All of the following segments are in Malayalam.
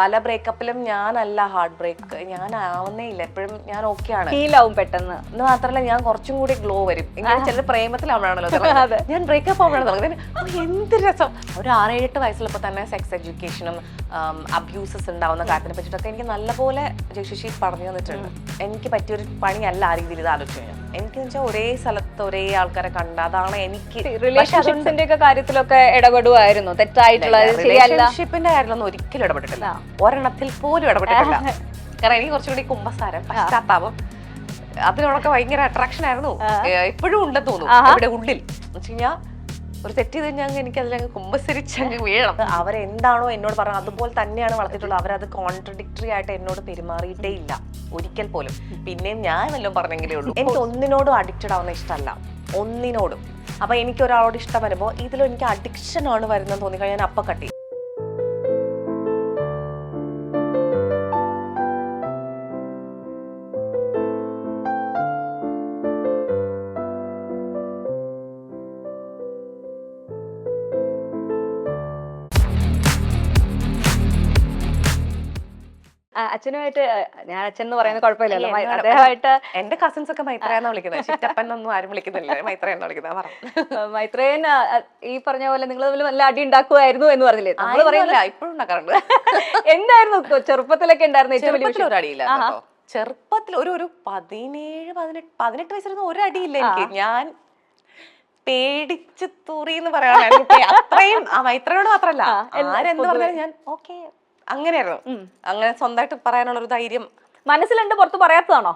പല ബ്രേക്കപ്പിലും ഞാനല്ല ഹാർട്ട് ബ്രേക്ക്, ഞാൻ ആവുന്നേ ഇല്ല. എപ്പോഴും ഞാൻ ഓക്കെയാണ്, ഹീലാവും പെട്ടെന്ന്. എന്ന് മാത്രമല്ല ഞാൻ കുറച്ചും കൂടി ഗ്ലോ വരും. ഇങ്ങനെ ചില പ്രേമത്തിലാവണല്ലോ, ഞാൻ ബ്രേക്കപ്പ് ആവുമ്പോഴാണ് എന്ത് രസം. ഒരു 6-7 വയസ്സുള്ളപ്പോൾ തന്നെ സെക്സ് എഡ്യൂക്കേഷനും അബ്യൂസസ് ഉണ്ടാവുന്ന കാര്യത്തിനെ പറ്റിയിട്ടൊക്കെ എനിക്ക് നല്ലപോലെ ജയശശി പറഞ്ഞു തന്നിട്ടുണ്ട്. എനിക്ക് പറ്റിയൊരു പണിയല്ല ആ രീതിയിൽ ഇത് ആലോചിച്ചു കഴിഞ്ഞാൽ. എനിക്കെന്ന് വെച്ചാൽ ഒരേ സ്ഥലത്ത് ഒരേ ആൾക്കാരെ കണ്ട, അതാണ് എനിക്ക്. റിലേഷൻഷിപ്സിന്റെ ഒക്കെ കാര്യത്തിലൊക്കെ ഇടപെടുവായിരുന്നു, തെറ്റായിട്ടുള്ള റിലേഷൻഷിപ്പിന്റെ കാര്യത്തിലൊന്നും ഒരിക്കലും ഇടപെട്ടിട്ടില്ല, ഒരെണ്ണത്തിൽ പോലും ഇടപെട്ടിട്ടില്ല. കാരണം എനിക്ക് കുറച്ചുകൂടി കുമ്പസാരം, പശ്ചാത്താപം, അതിനോടൊക്കെ ഭയങ്കര അട്രാക്ഷൻ ആയിരുന്നു. എപ്പോഴും ഉണ്ടെന്ന് തോന്നുന്നു ഇവിടെ ഉള്ളിൽ. എന്ന് വെച്ച് കഴിഞ്ഞാൽ ഒരു തെറ്റ് ചെയ്ത് കഴിഞ്ഞാൽ എനിക്ക് അതിലങ്ങ് കുമ്പസരിച്ചങ്ങ് വീഴണം. അവരെന്താണോ എന്നോട് പറഞ്ഞത് അതുപോലെ തന്നെയാണ് വളർത്തിയിട്ടുള്ളത്. അവരത് കോൺട്രഡിക്ടറി ആയിട്ട് എന്നോട് പെരുമാറിയിട്ടേ ഇല്ല ഒരിക്കൽ പോലും. പിന്നെയും ഞാൻ വല്ലതും പറഞ്ഞെങ്കിലേ ഉള്ളൂ. എനിക്ക് ഒന്നിനോടും അഡിക്റ്റഡ് ആവുന്ന ഇഷ്ടമല്ല, ഒന്നിനോടും. അപ്പൊ എനിക്ക് ഒരാളോട് ഇഷ്ടം വരുമ്പോൾ ഇതിലും എനിക്ക് അഡിക്ഷൻ ആണ് വരുന്നതെന്ന് തോന്നിക്കഴിഞ്ഞാൽ ഞാൻ അപ്പൊ കട്ടി. അച്ഛനുമായിട്ട്, ഞാൻ അച്ഛൻ എന്ന് പറയുന്നത് കുഴപ്പമില്ലല്ലോ, അദ്ദേഹമായിട്ട് എന്റെ കസിൻസ് ഒക്കെ മൈത്രയെന്നാ വിളിക്കുന്നത്, ചിറ്റപ്പൻ ഒന്നും ആരും വിളിക്കുന്നില്ല, മൈത്രയെന്നാ വിളിക്കുന്നത്. മൈത്രേയൻ ഈ പറഞ്ഞ പോലെ നിങ്ങൾ തമ്മിൽ നല്ല അടി ഉണ്ടാക്കുമായിരുന്നു എന്ന് പറഞ്ഞില്ലേ? നമ്മൾ പറയുന്നില്ല, ഇപ്പോഴും ഉണ്ടാക്കാറുണ്ട്. എന്തായിരുന്നു ചെറുപ്പത്തിലൊക്കെ ഉണ്ടായിരുന്നു ഏറ്റവും വലിയ ഒരു അടിയില്ല? ചെറുപ്പത്തിൽ ഒരു 17-18 വയസ്സിലൊന്നും ഒരു അടിയില്ല എനിക്ക്. ഞാൻ പേടിച്ച് തൂറി എന്ന് പറയാൻ അത്രയും മൈത്രയോട് മാത്രല്ല, ആരെന്ത് പറഞ്ഞാലും ഞാൻ ഓക്കെ അങ്ങനെയായിരുന്നു. അങ്ങനെ സ്വന്തമായിട്ട് പറയാനുള്ള ഒരു ധൈര്യം മനസ്സിലുണ്ട്, പുറത്ത് പറയാത്തതാണോ?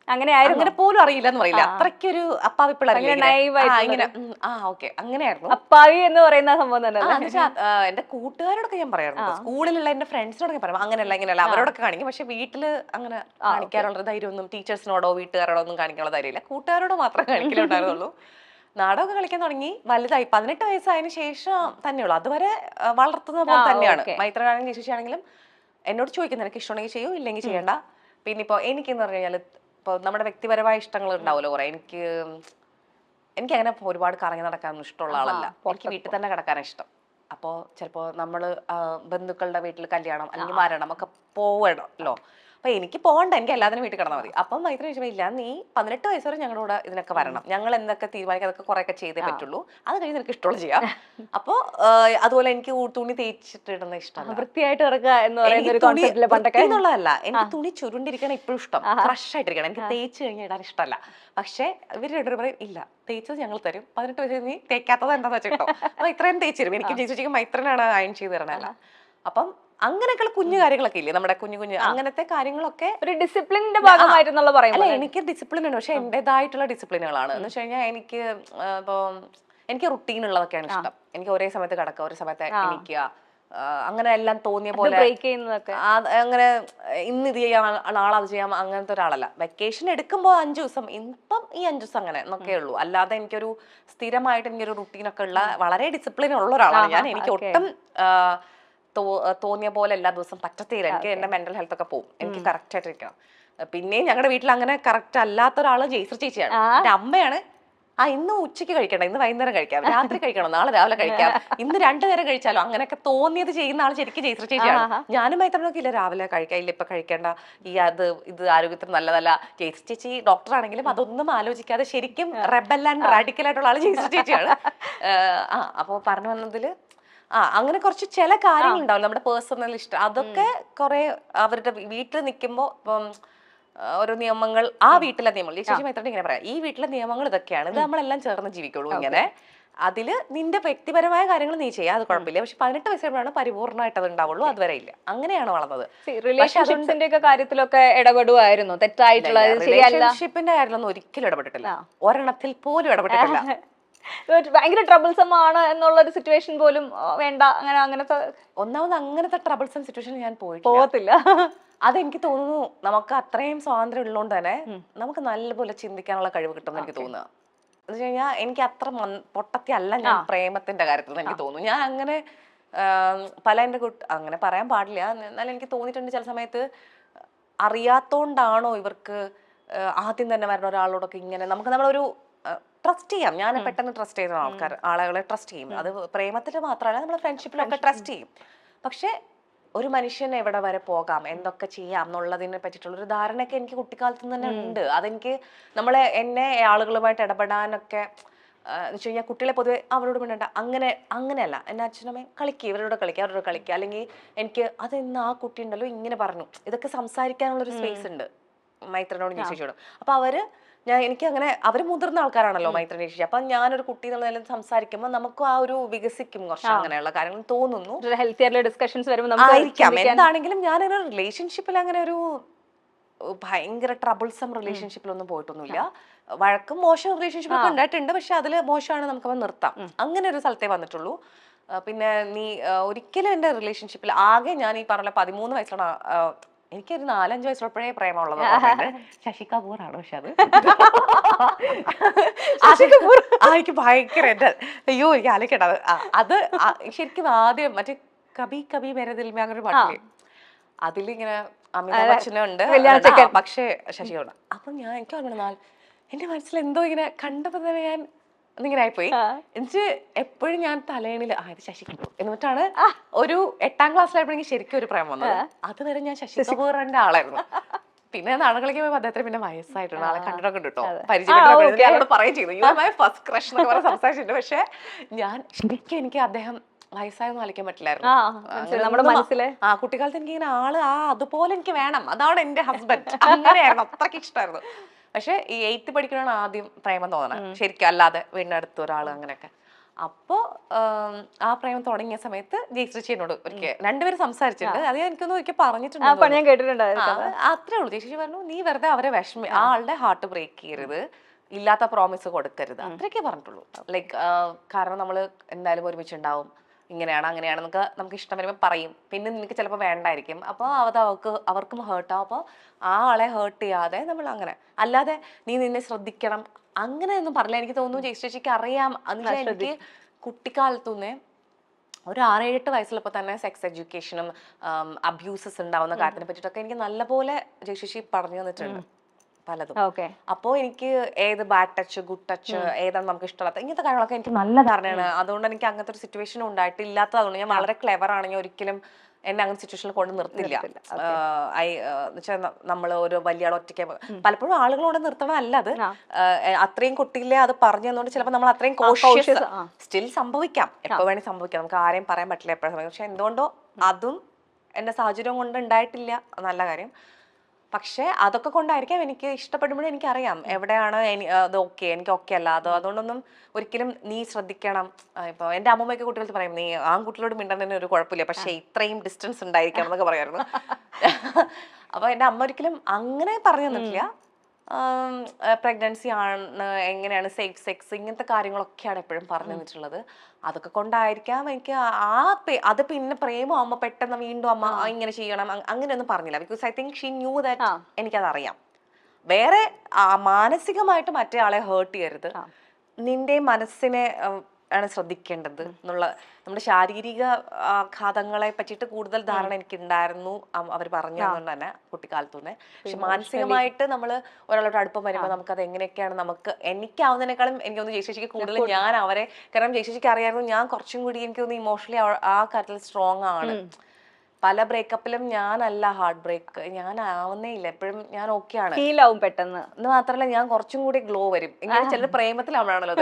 അങ്ങനെയായിരുന്നു, അങ്ങനെ പോലും അറിയില്ല എന്ന് പറയില്ല, അത്രയ്ക്കൊരു അപ്പാവി പിള്ളേർ അങ്ങനെയായിരുന്നു. അപ്പാവി എന്ന് പറയുന്ന സംഭവം തന്നെ. എന്റെ കൂട്ടുകാരോടൊക്കെ ഞാൻ പറയാറുണ്ട്, സ്കൂളിലുള്ള എന്റെ ഫ്രണ്ട്സിനോടൊക്കെ പറയാം അങ്ങനെയല്ല ഇങ്ങനെയല്ല, അവരോടൊക്കെ കാണിക്കും. പക്ഷെ വീട്ടില് അങ്ങനെ കാണിക്കാനുള്ള ധൈര്യം ഒന്നും ടീച്ചേഴ്സിനോടോ വീട്ടുകാരോടോ ഒന്നും കാണിക്കാനുള്ള ധൈര്യമില്ല, കൂട്ടുകാരോട് മാത്രമേ കാണിക്കലുണ്ടായിരുന്നുള്ളൂ. നാടകമൊക്കെ കളിക്കാൻ തുടങ്ങി വലുതായി 18 വയസ്സായതിനു ശേഷം തന്നെയുള്ളൂ. അതുവരെ വളർത്തുന്ന പോലെ തന്നെയാണ്. മൈത്രയാണെങ്കിലും ചേച്ചിയാണെങ്കിലും എന്നോട് ചോദിക്കുന്നത് നിനക്ക് ഇഷ്ടമുണ്ടെങ്കിൽ ചെയ്യൂ, ഇല്ലെങ്കിൽ ചെയ്യണ്ട. പിന്നെ ഇപ്പോൾ എനിക്കെന്ന് പറഞ്ഞു കഴിഞ്ഞാൽ ഇപ്പോൾ നമ്മുടെ വ്യക്തിപരമായ ഇഷ്ടങ്ങൾ ഉണ്ടാവുമല്ലോ കുറെ. എനിക്ക് അങ്ങനെ ഒരുപാട് കറങ്ങി നടക്കാനൊന്നും ഇഷ്ടമുള്ള ആളല്ല. എനിക്ക് വീട്ടിൽ തന്നെ കിടക്കാനാണ് ഇഷ്ടം. അപ്പോൾ ചിലപ്പോൾ നമ്മൾ ബന്ധുക്കളുടെ വീട്ടിൽ കല്യാണം അല്ലെങ്കിൽ മരണം ഒക്കെ പോവണല്ലോ. അപ്പൊ എനിക്ക് പോകണ്ട, എനിക്ക് എല്ലാത്തിനും വീട്ടിൽ കിടന്നാൽ മതി. അപ്പം മൈത്രി ചോദിച്ചപ്പോൾ ഇല്ല, നീ 18 വയസ്സ് വരെ ഞങ്ങളോട് ഇതിനൊക്കെ വരണം, ഞങ്ങൾ എന്തൊക്കെ തീരുമാനിക്കുക അതൊക്കെ കുറെയൊക്കെ ചെയ്തേ പറ്റുള്ളൂ, അത് കഴിഞ്ഞ് നിനക്ക് ഇഷ്ടമുള്ള ചെയ്യാം. അപ്പോൾ അതുപോലെ എനിക്ക് തുണി തേച്ചിട്ടിടുന്ന ഇഷ്ടമല്ല, വൃത്തിയായിട്ട് കിടക്കുക എന്ന് പറയുന്ന എന്നുള്ളതല്ല. എനിക്ക് തുണി ചുരുണ്ടിരിക്കണം ഇപ്പോഴും ഇഷ്ടം, ഫ്രഷ് ആയിട്ടിരിക്കണം. എനിക്ക് തേച്ച് കഴിഞ്ഞാൽ ഇടാൻ ഇഷ്ടമല്ല. പക്ഷെ ഇവർ രണ്ടുപേരും പറയും ഇല്ല, തേച്ചത് ഞങ്ങൾ തരും, 18 വയസ്സ് നീ തേക്കാത്തത് എന്താന്ന് വെച്ചിട്ടോ. അപ്പൊ ഇത്രയും തേച്ച് തരും. എനിക്ക് ചേച്ചിക്ക് മൈത്രനാണ് അയൺ ചെയ്ത് തരണല്ല. അപ്പം അങ്ങനെയൊക്കെയുള്ള കുഞ്ഞു കാര്യങ്ങളൊക്കെ ഇല്ലേ, നമ്മുടെ കുഞ്ഞു അങ്ങനത്തെ കാര്യങ്ങളൊക്കെ ഒരു ഡിസിപ്ലിന്റെ ഭാഗമായിട്ടെന്നുള്ള പറയുന്നത്. എനിക്ക് ഡിസിപ്ലിൻ ഉണ്ട്, പക്ഷെ എന്റേതായിട്ടുള്ള ഡിസിപ്ലിനുകളാണ്. എന്ന് വെച്ച് കഴിഞ്ഞാൽ എനിക്ക് റുട്ടീൻ ഉള്ളതൊക്കെയാണ് ഇഷ്ടം. എനിക്ക് ഒരേ സമയത്ത് കിടക്കുക, ഒരേ സമയത്ത് എണീക്കുക, അങ്ങനെ എല്ലാം തോന്നിയ പോലെ അങ്ങനെ ഇന്ന് ഇത് ചെയ്യാം നാളെ അത് ചെയ്യാം അങ്ങനത്തെ ഒരാളല്ല. വെക്കേഷൻ എടുക്കുമ്പോൾ 5 ദിവസം, ഇപ്പം ഈ 5 ദിവസം അങ്ങനെ എന്നൊക്കെ ഉള്ളൂ. അല്ലാതെ എനിക്കൊരു സ്ഥിരമായിട്ട് എനിക്കൊരു റുട്ടീനൊക്കെ ഉള്ള വളരെ ഡിസിപ്ലിൻ ഉള്ള ഒരാളാണ് ഞാൻ. എനിക്ക് ഒട്ടും തോന്നിയ പോലെ എല്ലാ ദിവസവും പറ്റത്തില്ല. എനിക്ക് എന്റെ മെന്റൽ ഹെൽത്ത് ഒക്കെ പോകും. എനിക്ക് കറക്റ്റ് ആയിട്ടിരിക്കണം. പിന്നെയും ഞങ്ങളുടെ വീട്ടിൽ അങ്ങനെ കറക്റ്റ് അല്ലാത്ത ഒരാള് ജയ്സർ ചേച്ചിയാണ്. എന്റെ അമ്മയാണ് ഇന്ന് ഉച്ചയ്ക്ക് കഴിക്കണ്ട, ഇന്ന് വൈകുന്നേരം കഴിക്കാം, രാത്രി കഴിക്കണം, നാളെ രാവിലെ കഴിക്കാം, ഇന്ന് 2 നേരം കഴിച്ചാലോ, അങ്ങനെയൊക്കെ തോന്നിയത് ചെയ്യുന്ന ആൾ ശരിക്കും ജയ്സർ ചേച്ചിയാണ്. ഞാനും മൈത്രനൊക്കെ ഇല്ല, രാവിലെ കഴിക്കാം, ഇല്ല ഇപ്പൊ കഴിക്കേണ്ട, ഇത് ആരോഗ്യത്തിന് നല്ലതല്ല. ജയ്സർ ചേച്ചി ഡോക്ടർ ആണെങ്കിലും അതൊന്നും ആലോചിക്കാതെ ശരിക്കും റെബൽ ആൻഡ് റാഡിക്കൽ ആയിട്ടുള്ള ആള് ജയ്സർ ചേച്ചിയാണ്. അപ്പൊ പറഞ്ഞു വന്നതില് അങ്ങനെ കുറച്ച് ചില കാര്യങ്ങൾ ഉണ്ടാവും നമ്മുടെ പേഴ്സണൽ ഇഷ്ടം. അതൊക്കെ കുറെ അവരുടെ വീട്ടിൽ നിൽക്കുമ്പോൾ ഇപ്പം ഓരോ നിയമങ്ങൾ, ആ വീട്ടിലെ നിയമങ്ങൾ, ചേച്ചി മൈത്രൻ ഇങ്ങനെ പറയാം, ഈ വീട്ടിലെ നിയമങ്ങൾ ഇതൊക്കെയാണ്, ഇത് നമ്മളെല്ലാം ചേർന്ന് ജീവിക്കുള്ളൂ. ഇങ്ങനെ അതില് നിന്റെ വ്യക്തിപരമായ കാര്യങ്ങൾ നീ ചെയ്യാം, അത് കുഴപ്പമില്ല. പക്ഷെ 18 വയസ്സാണ് പരിപൂർണ്ണമായിട്ട് അത് ഉണ്ടാവുള്ളൂ, അതുവരെ ഇല്ല. അങ്ങനെയാണ് വളർന്നത്. റിലേഷൻഷിപ്സിന്റെ ഒക്കെ കാര്യത്തിലൊക്കെ ഇടപെടുവായിരുന്നു, തെറ്റായിട്ടുള്ള റിലേഷൻഷിപ്പിന്റെ കാര്യത്തിലൊന്നും ഒരിക്കലും ഇടപെട്ടിട്ടില്ല, ഒരെണ്ണത്തിൽ പോലും ഇടപെട്ടിട്ടില്ല. ഭയങ്കര ട്രബിൾസം ആണ് എന്നുള്ള ഒരു സിറ്റുവേഷൻ പോലും വേണ്ട, അങ്ങനത്തെ ഒന്നാമത് അങ്ങനത്തെ ട്രബിൾസം സിറ്റുവേഷൻ ഞാൻ പോകത്തില്ല. അതെനിക്ക് തോന്നുന്നു നമുക്ക് അത്രയും സ്വാതന്ത്ര്യം ഉള്ളതുകൊണ്ട് തന്നെ നമുക്ക് നല്ലപോലെ ചിന്തിക്കാനുള്ള കഴിവ് കിട്ടുമെന്ന് എനിക്ക് തോന്നുക. എന്ന് വെച്ച് കഴിഞ്ഞാൽ എനിക്ക് അത്ര പൊട്ടത്തി അല്ല ഞാൻ പ്രേമത്തിന്റെ കാര്യത്തിൽ എനിക്ക് തോന്നുന്നു. ഞാൻ അങ്ങനെ പല എൻ്റെ അങ്ങനെ പറയാൻ പാടില്ല, എന്നാലും എനിക്ക് തോന്നിയിട്ടുണ്ട് ചില സമയത്ത് അറിയാത്തോണ്ടാണോ ഇവർക്ക് ആദ്യം തന്നെ വരുന്ന ഒരാളോടൊക്കെ ഇങ്ങനെ നമുക്ക് നമ്മളൊരു ട്രസ്റ്റ് ചെയ്യാം. ഞാൻ പെട്ടെന്ന് ട്രസ്റ്റ് ചെയ്യുന്ന ആളുകളെ ട്രസ്റ്റ് ചെയ്യും. അത് പ്രേമത്തിൽ മാത്രമല്ല, നമ്മൾ ഫ്രണ്ട്ഷിപ്പിലൊക്കെ ട്രസ്റ്റ് ചെയ്യും. പക്ഷെ ഒരു മനുഷ്യൻ എവിടെ വരെ പോകാം, എന്തൊക്കെ ചെയ്യാം എന്നുള്ളതിനെ പറ്റിയിട്ടുള്ള ഒരു ധാരണയൊക്കെ എനിക്ക് കുട്ടിക്കാലത്ത് നിന്ന് തന്നെ ഉണ്ട്. അതെനിക്ക് എന്നെ ആളുകളുമായിട്ട് ഇടപെടാനൊക്കെ എന്ന് വെച്ച് കഴിഞ്ഞാൽ കുട്ടികളെ പൊതുവെ അവരോട് വേണ്ട അങ്ങനെയല്ല. എന്നെ അച്ഛനമ്മയും കളിക്കുക, ഇവരോട് കളിക്കുക, അവരോട് കളിക്കുക, അല്ലെങ്കിൽ എനിക്ക് അതെന്ന് ആ കുട്ടി ഉണ്ടല്ലോ ഇങ്ങനെ പറഞ്ഞു, ഇതൊക്കെ സംസാരിക്കാനുള്ളൊരു സ്പേസ് ഉണ്ട് മൈത്രനോടും ചേച്ചിയോടും. അപ്പൊ എനിക്ക് അങ്ങനെ അവര് മുതിർന്ന ആൾക്കാരാണല്ലോ മൈത്രൻ ചേച്ചി. അപ്പൊ ഞാനൊരു കുട്ടി എന്നുള്ള നിലയിൽ സംസാരിക്കുമ്പോൾ നമുക്കും ആ ഒരു വികസിക്കും കുറച്ച് അങ്ങനെയുള്ള കാര്യങ്ങൾ തോന്നുന്നു. ഹെൽത്തി ഡിസ്കഷൻസ് ആയിരിക്കാം. എന്താണെങ്കിലും ഞാനൊരു റിലേഷൻഷിപ്പിൽ അങ്ങനെ ഒരു ഭയങ്കര ട്രബിൾസം റിലേഷൻഷിപ്പിലൊന്നും പോയിട്ടൊന്നുമില്ല. വഴക്കും മോശം റിലേഷൻഷിപ്പൊക്കെ ഉണ്ടായിട്ടുണ്ട്, പക്ഷെ അതില് മോശമാണ്, നമുക്കവ നിർത്താം, അങ്ങനെ ഒരു സ്ഥലത്തേ വന്നിട്ടുള്ളൂ. പിന്നെ ഒരിക്കലും എന്റെ റിലേഷൻഷിപ്പിൽ ആകെ ഞാൻ ഈ പറഞ്ഞ 13 വയസ്സിലാണ് എനിക്കൊരു 4-5 വയസ്സുള്ളപ്പോഴേ പ്രേമമുള്ളത്. ശശി കപൂറാണ്. പക്ഷെ അത് എനിക്ക് ഭയങ്കര അയ്യോ എനിക്ക് ആലോചിക്കട്ടത്. അത് ശരിക്കും ആദ്യം മറ്റേ കബി കബി മേരെ ദിൽ മേ അങ്ങനെ ഒരു പാട്ടില്ലേ, അതിലിങ്ങനെ അമിതാഭ് ബച്ചനുണ്ട് പക്ഷേ ശശിയോട്. അപ്പൊ എനിക്ക് ഓർമ്മ എന്റെ മനസ്സിൽ എന്തോ ഇങ്ങനെ കണ്ടപ്പോ തന്നെ ഞാൻ എന്നിങ്ങനെ ആയിപ്പോയി. എനിക്ക് എപ്പോഴും ഞാൻ തലേണിൽ ഇത് ശശി കപൂർ എന്നിട്ടാണ് ഒരു 8ാം ക്ലാസ്സിലായപ്പോഴെങ്കിൽ ശരിക്കും ഒരു പ്രേമം വന്നത്. അതുവരെ ഞാൻ ശശി കപൂറിന്റെ ആളായിരുന്നു. പിന്നെ നാളുകളിലേക്ക് പോയപ്പോ അദ്ദേഹത്തിന് പിന്നെ വയസ്സായിട്ടുണ്ട്. ആളെ കണ്ടിട്ടൊക്കെ കിട്ടോ പരിചയപ്പെട്ടു പറയുകയും ചെയ്തു you are my first crush എന്നൊക്കെ പറഞ്ഞ് സംസാരിച്ചിട്ടുണ്ട്. പക്ഷെ ഞാൻ ശരിക്കും എനിക്ക് അദ്ദേഹം വയസ്സായൊന്നും ആലോചിക്കാൻ പറ്റില്ലായിരുന്നു. കുട്ടിക്കാലത്ത് എനിക്ക് ഇങ്ങനെ അതുപോലെ എനിക്ക് വേണം, അതാണ് എന്റെ ഹസ്ബൻഡ്, അങ്ങനെയായിരുന്നു, അത്രയ്ക്ക് ഇഷ്ടമായിരുന്നു. പക്ഷെ ഈ 8th പഠിക്കണമാണ് ആദ്യം പ്രേമം തോന്നണം ശരിക്കും, അല്ലാതെ വീടിന്റെ അടുത്ത ഒരാൾ അങ്ങനെയൊക്കെ. അപ്പോ ആ പ്രേമം തുടങ്ങിയ സമയത്ത് ജയശ്രീ എന്നോട് ഒരിക്കൽ രണ്ടുപേരും സംസാരിച്ചിട്ടുണ്ട്. അത് എനിക്കൊന്നും ഒരിക്കൽ പറഞ്ഞിട്ടുണ്ട്, അത്രേ ഉള്ളൂ. ജയശ്രീ പറഞ്ഞു നീ വെറുതെ അവരെ ആ ആളുടെ ഹാർട്ട് ബ്രേക്ക് ചെയ്യരുത്, ഇല്ലാത്ത പ്രോമിസ് കൊടുക്കരുത്, അത്രയൊക്കെ പറഞ്ഞിട്ടുള്ളൂ. ലൈക്ക് കാരണം നമ്മള് എന്തായാലും ഒരുമിച്ചുണ്ടാവും, ഇങ്ങനെയാണ് അങ്ങനെയാണെന്നൊക്കെ നമുക്ക് ഇഷ്ടം വരുമ്പോൾ പറയും, പിന്നെ നിനക്ക് ചിലപ്പോൾ വേണ്ടായിരിക്കും, അപ്പോൾ അവർക്കും ഹേർട്ടാവും. അപ്പോൾ ആ ആളെ ഹേർട്ട് ചെയ്യാതെ നമ്മൾ അങ്ങനെ, അല്ലാതെ നീ നിന്നെ ശ്രദ്ധിക്കണം അങ്ങനെയൊന്നും പറഞ്ഞില്ല. എനിക്ക് തോന്നുന്നു ജയശ്രീക്ക് അറിയാം. അതിന് എനിക്ക് കുട്ടിക്കാലത്തുനിന്ന് ഒരു 6-7 വയസ്സിലപ്പോൾ തന്നെ സെക്സ് എഡ്യൂക്കേഷനും അബ്യൂസസ് ഉണ്ടാവുന്ന കാര്യത്തിനെ പറ്റിയിട്ടൊക്കെ എനിക്ക് നല്ലപോലെ ജയശ്രീ പറഞ്ഞു തന്നിട്ടുണ്ട് പലതും. അപ്പോ എനിക്ക് ഏത് ബാഡ് ടച്ച് ഗുഡ് ടച്ച് ഏതാണ് നമുക്ക് ഇഷ്ടമല്ലാത്ത ഇങ്ങനത്തെ കാര്യങ്ങളൊക്കെ എനിക്ക് നല്ല ധാരണയാണ്. അതുകൊണ്ട് എനിക്ക് അങ്ങനത്തെ ഒരു സിറ്റുവേഷനും ഉണ്ടായിട്ടില്ലാത്തതുകൊണ്ട് ഞാൻ വളരെ ക്ലെവർ ആണെങ്കിൽ ഒരിക്കലും എന്നെ അങ്ങനെ സിറ്റുവേഷനിൽ കൊണ്ട് നിർത്തില്ല. എന്നുവെച്ചാൽ നമ്മൾ ഒരു വലിയ ആൾ ഒറ്റയ്ക്ക് പലപ്പോഴും ആളുകളോട് നിർത്തണമല്ല, അത് അത്രയും കുട്ടിയില്ലേ അത് പറഞ്ഞു തന്നുകൊണ്ട് ചിലപ്പോൾ നമ്മൾ അത്രയും കോഷ്യസ് സ്റ്റിൽ സംഭവിക്കാം, എപ്പോ വേണമെങ്കിൽ സംഭവിക്കാം, നമുക്ക് ആരെയും പറയാൻ പറ്റില്ല എപ്പോഴും സംഭവിക്കാം. പക്ഷെ എന്തുകൊണ്ടോ അതും എന്റെ സാഹചര്യം കൊണ്ട് ഉണ്ടായിട്ടില്ല, നല്ല കാര്യം. പക്ഷെ അതൊക്കെ കൊണ്ടായിരിക്കാം എനിക്ക് ഇഷ്ടപ്പെടുമ്പോഴും എനിക്കറിയാം എവിടെയാണ് അത് ഓക്കെ എനിക്ക് ഓക്കെ അല്ല, അതുകൊണ്ടൊന്നും ഒരിക്കലും നീ ശ്രദ്ധിക്കണം. ഇപ്പൊ എന്റെ അമ്മമ്മയൊക്കെ കുട്ടികൾക്ക് പറയും നീ ആൺകുട്ടികളോട് മിണ്ടുന്നതിന് ഒരു കുഴപ്പമില്ല, പക്ഷെ ഇത്രയും ഡിസ്റ്റൻസ് ഉണ്ടായിരിക്കണം എന്നൊക്കെ പറയായിരുന്നു. അപ്പൊ എന്റെ അമ്മ ഒരിക്കലും അങ്ങനെ പറഞ്ഞു തന്നിട്ടില്ല. പ്രഗ്നൻസി ആണ്, എങ്ങനെയാണ് സേഫ് സെക്സ്, ഇങ്ങനത്തെ കാര്യങ്ങളൊക്കെയാണ് എപ്പോഴും പറഞ്ഞു തന്നിട്ടുള്ളത്. അതൊക്കെ കൊണ്ടായിരിക്കാം എനിക്ക് അത് പിന്നെ പ്രേമമാകുമ്പോ പെട്ടെന്ന് വീണ്ടും അമ്മ ഇങ്ങനെ ചെയ്യണം അങ്ങനെയൊന്നും പറഞ്ഞില്ല. Because I think she knew that എനിക്കതറിയാം. വേറെ മാനസികമായിട്ട് മറ്റേ ആളെ ഹേർട്ട് ചെയ്യരുത്, നിന്റെ മനസ്സിനെ ആണ് ശ്രദ്ധിക്കേണ്ടത് എന്നുള്ള നമ്മുടെ ശാരീരിക ആഘാതങ്ങളെ പറ്റിയിട്ട് കൂടുതൽ ധാരണ എനിക്ക് ഉണ്ടായിരുന്നു അവർ പറഞ്ഞു തന്നുകൊണ്ട് തന്നെ കുട്ടിക്കാലത്തു തന്നെ. പക്ഷെ മാനസികമായിട്ട് നമ്മൾ ഒരാളോട് അടുപ്പം വരുമ്പോൾ നമുക്കത് എങ്ങനെയൊക്കെയാണ് എനിക്കാവുന്നതിനേക്കാളും എനിക്കൊന്ന് ജയശ്രീക്ക് കൂടുതൽ ഞാൻ അവരെ, കാരണം ജയശ്രീക്ക് അറിയായിരുന്നു ഞാൻ കുറച്ചും കൂടി എനിക്കൊന്ന് ഇമോഷണലി ആ കാര്യത്തിൽ സ്ട്രോങ് ആണ്. പല ബ്രേക്കപ്പിലും ഞാനല്ല ഹാർട്ട് ബ്രേക്ക്, ഞാൻ ആവുന്നേ ഇല്ല, എപ്പോഴും ഞാൻ ഓക്കെ ആണ്, പെട്ടെന്ന്. എന്ന് മാത്രമല്ല ഞാൻ കുറച്ചും കൂടി ഗ്ലോ വരും. ഇങ്ങനെ ചില പ്രേമത്തിലാവണല്ലോ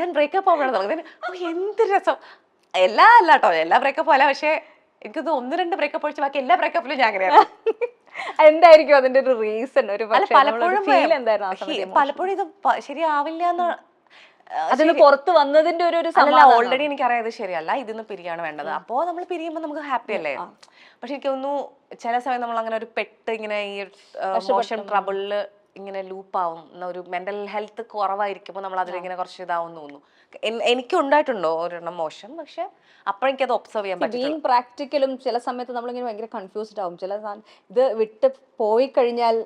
ഞാൻ ബ്രേക്കപ്പ് ആവുമ്പോഴാണ് തുടങ്ങുന്നത്. എന്ത് രസം. അല്ല കേട്ടോ, എല്ലാ ബ്രേക്കപ്പും അല്ല, പക്ഷെ എനിക്കത് 1-2 ബ്രേക്കപ്പ് ഒഴിച്ച് ബാക്കി എല്ലാ ബ്രേക്കപ്പിലും ഞാൻ അങ്ങനെയാണ്. എന്തായിരിക്കും അതിന്റെ ഒരു റീസൺ? പലപ്പോഴും ഇത് ശരിയാവില്ല എന്ന് അതിന് പുറത്ത് വന്നതിന്റെ ഒരു ഓൾറെഡി എനിക്കറിയാം ഇത് ശരിയല്ല, ഇതിന്ന് പിരിയാണ് വേണ്ടത്, അപ്പോ നമ്മൾ പിരിയുമ്പോൾ നമുക്ക് ഹാപ്പി അല്ലേ. പക്ഷെ എനിക്ക് തോന്നുന്നു ചില സമയം നമ്മൾ അങ്ങനെ ഒരു പെട്ട് ഇങ്ങനെ ഈ മോശം ട്രബിളില് ഇങ്ങനെ ലൂപ്പാവും, ഒരു മെന്റൽ ഹെൽത്ത് കുറവായിരിക്കുമ്പോൾ നമ്മൾ അതിലിങ്ങനെ കുറച്ച് ഇതാവും തോന്നുന്നു. എനിക്ക് ഉണ്ടായിട്ടുണ്ടോ ഒരെണ്ണം മോശം, പക്ഷെ അപ്പോഴെനിക്കത് ഒബ്സർവ് ചെയ്യാൻ പറ്റും. പ്രാക്ടിക്കലും ചില സമയത്ത് നമ്മളിങ്ങനെ ഭയങ്കര കൺഫ്യൂസ്ഡ് ആവും. ചില ഇത് വിട്ട് പോയി കഴിഞ്ഞാൽ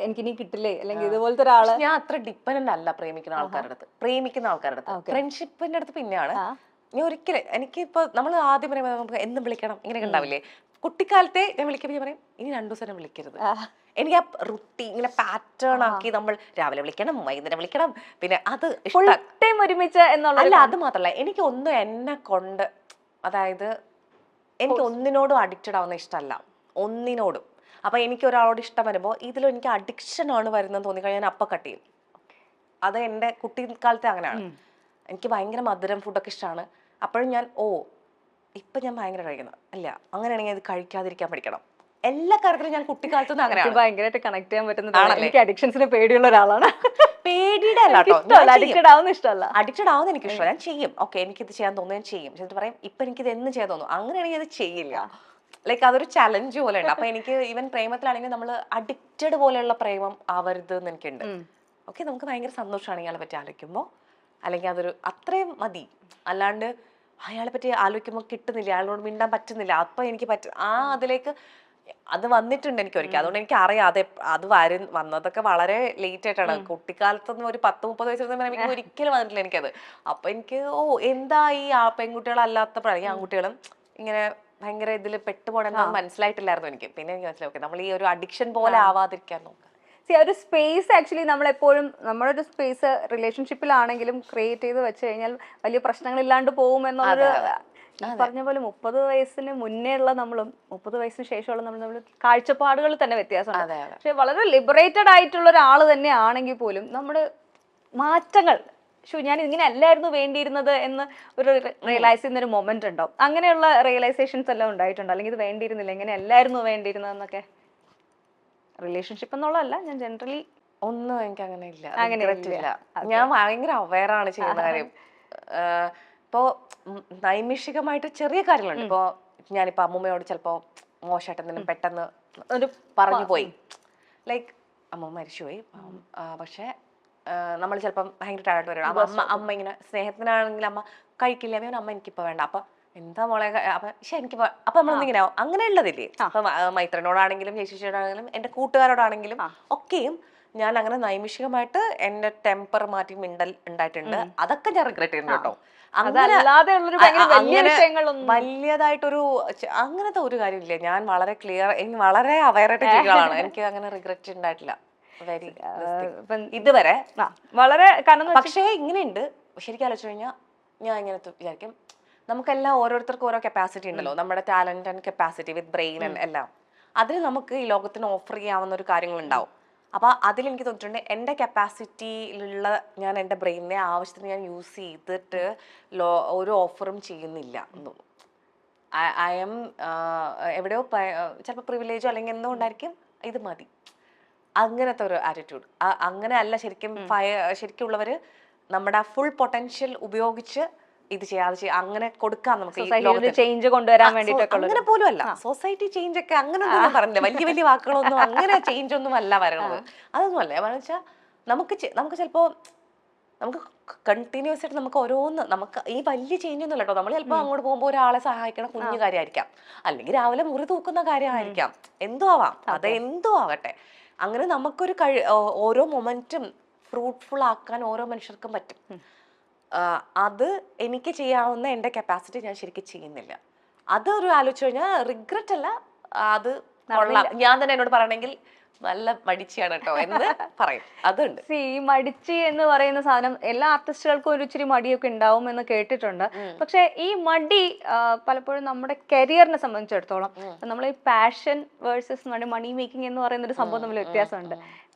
എനിക്കിനി കിട്ടില്ലേ, അല്ലെങ്കിൽ ഇതുപോലത്തെ ഒരാള്. ഞാൻ അത്ര ഡിപ്പെൻഡന്റ് അല്ല പ്രേമിക്കുന്ന ആൾക്കാരുടെ അടുത്ത്. ഫ്രണ്ട്ഷിപ്പിന്റെ അടുത്ത് പിന്നെയാണ് ഞാൻ ഒരിക്കലും എനിക്കിപ്പോ നമ്മൾ ആദ്യം പറയുമ്പോൾ നമുക്ക് എന്നും വിളിക്കണം ഇങ്ങനെയൊക്കെ ഉണ്ടാവില്ലേ. കുട്ടിക്കാലത്തെ ഞാൻ വിളിക്കുമ്പോൾ ഞാൻ പറയും ഇനി 2 ദിവസം വിളിക്കരുത്. എനിക്ക് ആ റുട്ടീൻ ഇങ്ങനെ പാറ്റേൺ ആക്കി നമ്മൾ രാവിലെ വിളിക്കണം വൈകുന്നേരം വിളിക്കണം, പിന്നെ അത് ഒരുമിച്ച് എന്നുള്ള അല്ല. അത് മാത്രല്ല എനിക്ക് ഒന്നും എന്നെ കൊണ്ട്, അതായത് എനിക്ക് ഒന്നിനോടും അഡിക്റ്റഡ് ആവുന്ന ഇഷ്ടമല്ല, ഒന്നിനോടും. അപ്പൊ എനിക്ക് ഒരാളോട് ഇഷ്ടം വരുമ്പോൾ ഇതിലും എനിക്ക് അഡിക്ഷൻ ആണ് വരുന്നതെന്ന് തോന്നിക്കഴിഞ്ഞാൽ ഞാൻ അപ്പം കട്ട് ചെയ്യും. അത് എൻ്റെ കുട്ടിക്കാലത്തെ അങ്ങനെയാണ്. എനിക്ക് ഭയങ്കര മധുരം ഫുഡൊക്കെ ഇഷ്ടമാണ്. അപ്പോഴും ഞാൻ ഇപ്പൊ ഞാൻ ഭയങ്കര കഴിക്കുന്നത് അല്ല, അങ്ങനെയാണെങ്കിൽ അത് കഴിക്കാതിരിക്കാൻ പഠിക്കണം. എല്ലാ കാര്യത്തിലും ഞാൻ കുട്ടിക്കാലത്തുനിന്ന് അങ്ങനെയാണ്. ഭയങ്കരമായിട്ട് കണക്ട് ചെയ്യാൻ പറ്റുന്നത്. എനിക്ക് അഡിക്ഷൻസിന് പേടിയുള്ള ഒരാളാണ്. പേടിയുടെ അല്ല കേട്ടോ, അഡിക്റ്റഡ് ആവുന്ന ഇഷ്ടമല്ല. അഡിക്റ്റഡ് ആവുന്ന എനിക്ക് ഇഷ്ടമല്ല. ഞാൻ ചെയ്യും. ഓക്കെ, എനിക്കിത് ചെയ്യാൻ തോന്നുന്നു, ഞാൻ ചെയ്യും. എന്നിട്ട് പറയും ഇപ്പൊ എനിക്കിത് എന്ന് ചെയ്യാൻ തോന്നുന്നു, അങ്ങനെയാണെങ്കിൽ അത് ചെയ്യില്ല. ലൈക്ക് അതൊരു ചലഞ്ച് പോലെ ഉണ്ട്. അപ്പൊ എനിക്ക് ഈവൻ പ്രേമത്തിലാണെങ്കിൽ നമ്മൾ അഡിക്റ്റഡ് പോലെയുള്ള പ്രേമം ആവരുത് എന്ന് എനിക്കുണ്ട്. ഓക്കെ, നമുക്ക് ഭയങ്കര സന്തോഷമാണ് ഇയാളെ പറ്റി ആലോചിക്കുമ്പോൾ, അല്ലെങ്കിൽ അതൊരു അത്രയും മതി. അല്ലാണ്ട് അയാളെ പറ്റി ആലോചിക്കുമ്പോൾ കിട്ടുന്നില്ല, അയാളോട് മിണ്ടാൻ പറ്റുന്നില്ല, അപ്പൊ എനിക്ക് അതിലേക്ക് അത് വന്നിട്ടുണ്ട് എനിക്ക് ഒരിക്കൽ. അതുകൊണ്ട് എനിക്ക് അറിയാം അത് വന്നതൊക്കെ വളരെ ലേറ്റ് ആയിട്ടാണ്. കുട്ടിക്കാലത്തൊന്നും ഒരു 10-30 വയസ്സൊന്നും എനിക്ക് ഒരിക്കലും വന്നിട്ടില്ല എനിക്കത്. അപ്പൊ എനിക്ക് എന്താ ഈ പെൺകുട്ടികളല്ലാത്തപ്പോഴാണ് ഈ ആൺകുട്ടികളും ഇങ്ങനെ ഭയങ്കര ഇതിൽ പെട്ടുപോണെന്ന് മനസ്സിലായിട്ടില്ലായിരുന്നു എനിക്ക്. പിന്നെ എനിക്ക് മനസ്സിലായി, ഓക്കെ, നമ്മൾ ഈ ഒരു അഡിക്ഷൻ പോലെ ആവാതിരിക്കാൻ നോക്കാം. ഒരു സ്പേസ് ആക്ച്വലി നമ്മളെപ്പോഴും നമ്മളൊരു സ്പേസ് റിലേഷൻഷിപ്പിലാണെങ്കിലും ക്രിയേറ്റ് ചെയ്ത് വെച്ച് കഴിഞ്ഞാൽ വലിയ പ്രശ്നങ്ങൾ ഇല്ലാണ്ട് പോകും എന്നുള്ളൊരു, പറഞ്ഞ പോലെ 30 വയസ്സിന് മുന്നേ ഉള്ള നമ്മളും 30 വയസ്സിന് ശേഷമുള്ള നമ്മൾ കാഴ്ചപ്പാടുകൾ തന്നെ വ്യത്യാസമുണ്ട്. പക്ഷെ വളരെ ലിബറേറ്റഡ് ആയിട്ടുള്ള ഒരാൾ തന്നെ ആണെങ്കിൽ പോലും നമ്മുടെ മാറ്റങ്ങൾ, ഞാൻ ഇങ്ങനെ അല്ലായിരുന്നു വേണ്ടിയിരുന്നത് എന്ന് ഒരു റിയലൈസ് ചെയ്യുന്ന ഒരു മൊമെന്റ് ഉണ്ടാവും. അങ്ങനെയുള്ള റിയലൈസേഷൻസ് എല്ലാം ഉണ്ടായിട്ടുണ്ടോ? അല്ലെങ്കിൽ ഇത് വേണ്ടിയിരുന്നില്ല, ഇങ്ങനെ അല്ലായിരുന്നു വേണ്ടിയിരുന്നതെന്നൊക്കെ? റിലേഷൻഷിപ്പ് എന്നുള്ളതല്ല, ഞാൻ ജനറലി ഒന്നും എനിക്ക് അങ്ങനെ ഇല്ല. ഞാൻ ഭയങ്കര അവെയറാണ് ചെയ്യുന്ന കാര്യം. ഇപ്പോ നൈമിഷികമായിട്ട് ചെറിയ കാര്യങ്ങളുണ്ട്. ഇപ്പോ ഞാനിപ്പോ അമ്മൂമ്മയോട് ചിലപ്പോ മോശമായിട്ട് എന്തെങ്കിലും പെട്ടെന്ന് ഒരു പറഞ്ഞു പോയി, ലൈക്ക് അമ്മ മരിച്ചുപോയി, പക്ഷെ നമ്മൾ ചിലപ്പം ഭയങ്കര ടയർഡ് വരും. അമ്മ ഇങ്ങനെ സ്നേഹത്തിനാണെങ്കിൽ അമ്മ കഴിക്കില്ല, അമ്മ എനിക്കിപ്പോ വേണ്ട, അപ്പൊ എന്താ മോളെ, അപ്പൊ പക്ഷെ എനിക്ക് അപ്പൊ നമ്മളൊന്നിങ്ങനെ ആവും. അങ്ങനെയുള്ളതില്ലേ, അപ്പൊ മൈത്രനോടാണെങ്കിലും ചേച്ചിയോടാണെങ്കിലും എന്റെ കൂട്ടുകാരോടാണെങ്കിലും ഒക്കെയും ഞാൻ അങ്ങനെ നൈമിഷികമായിട്ട് എന്റെ ടെമ്പർ മാറ്റി മിണ്ടൽ ഉണ്ടായിട്ടുണ്ട്. അതൊക്കെ ഞാൻ റിഗ്രറ്റ് ചെയ്യുന്നു കേട്ടോ. വലിയതായിട്ടൊരു അങ്ങനത്തെ ഒരു കാര്യമില്ല. ഞാൻ വളരെ ക്ലിയർ, എനിക്ക് വളരെ അവയറായിട്ട് ചെയ്യുന്ന ആളാണ്. എനിക്ക് അങ്ങനെ റിഗ്രറ്റ് ഉണ്ടായിട്ടില്ല ഇതുവരെ. വളരെ പക്ഷേ ഇങ്ങനെയുണ്ട്. ശരിക്കും ആലോചിച്ചു കഴിഞ്ഞാൽ ഞാൻ ഇങ്ങനെ വിചാരിക്കും, നമുക്കെല്ലാം ഓരോരുത്തർക്കും ഓരോ കപ്പാസിറ്റി ഉണ്ടല്ലോ, നമ്മുടെ talent and capacity with brain and എല്ലാം. അതിൽ നമുക്ക് ഈ ലോകത്തിന് ഓഫർ ചെയ്യാവുന്ന ഒരു കാര്യങ്ങൾ ഉണ്ടാവും. അപ്പൊ അതിലെനിക്ക് തോന്നിയിട്ടുണ്ട് എൻ്റെ കപ്പാസിറ്റിയിലുള്ള ഞാൻ എൻ്റെ ബ്രെയിനിനെ ആവശ്യത്തിന് ഞാൻ യൂസ് ചെയ്തിട്ട് ഒരു ഓഫറും ചെയ്യുന്നില്ല. ഐ എം എവിടെയോ ചിലപ്പോൾ പ്രിവിലേജോ അല്ലെങ്കിൽ എന്തോ ഉണ്ടായിരിക്കും, ഇത് മതി, അങ്ങനത്തെ ഒരു ആറ്റിറ്റ്യൂഡ്. അങ്ങനെ അല്ല ശരിക്കും ശരിക്കും ഉള്ളവര് നമ്മുടെ ഫുൾ പൊട്ടൻഷ്യൽ ഉപയോഗിച്ച് ഇത് ചെയ്യാതെ അങ്ങനെ കൊടുക്കാം നമുക്ക് ചേഞ്ച് കൊണ്ടുവരാൻ വേണ്ടിട്ട്. അങ്ങനെ പോലും അല്ല സൊസൈറ്റി ചേഞ്ച് ഒക്കെ, അങ്ങനൊന്നും ഞാൻ പറഞ്ഞില്ല. വലിയ വലിയ വാക്കുകളൊന്നും അങ്ങനെ ചേഞ്ച് ഒന്നും അല്ല വരണത്. അതൊന്നും അല്ല. എന്ന് വെച്ചാൽ നമുക്ക് ചിലപ്പോ നമുക്ക് കണ്ടിന്യൂസ് ആയിട്ട് നമുക്ക് ഓരോന്ന്, നമുക്ക് ഈ വലിയ ചേഞ്ച് ഒന്നും കേട്ടോ. നമ്മൾ ചിലപ്പോൾ അങ്ങോട്ട് പോകുമ്പോൾ ഒരാളെ സഹായിക്കണ കുഞ്ഞു കാര്യമായിരിക്കാം, അല്ലെങ്കിൽ രാവിലെ മുറി തൂക്കുന്ന കാര്യമായിരിക്കാം, എന്തോ ആവാം, അത് എന്തോ ആവട്ടെ. അങ്ങനെ നമുക്കൊരു ഓരോ മൊമെന്റും ഫ്രൂട്ട്ഫുൾ ആക്കാൻ ഓരോ മനുഷ്യർക്കും പറ്റും. അത് എനിക്ക് ചെയ്യാവുന്ന എൻ്റെ കപ്പാസിറ്റി ഞാൻ ശരിക്കും ചെയ്യുന്നില്ല. അതൊരു ആലോചിച്ചു കഴിഞ്ഞാൽ റിഗ്രറ്റ് അല്ല, അത് കൊള്ളാം. ഞാൻ തന്നെ എന്നോട് പറയണമെങ്കിൽ നല്ല മടിച്ചിയാണ് കേട്ടോ എന്ന് പറയും. അതുണ്ട്. ഈ മടിച്ചി എന്ന് പറയുന്ന സാധനം എല്ലാ ആർട്ടിസ്റ്റുകൾക്കും ഒരു ഇച്ചിരി മടിയൊക്കെ ഉണ്ടാവും എന്ന് കേട്ടിട്ടുണ്ട്. പക്ഷെ ഈ മടി പലപ്പോഴും നമ്മുടെ കരിയറിനെ സംബന്ധിച്ചിടത്തോളം നമ്മൾ ഈ പാഷൻ വേഴ്സസ് മണി മേക്കിംഗ് എന്ന് പറയുന്ന ഒരു സംഭവം തമ്മിൽ വ്യത്യാസമുണ്ട്.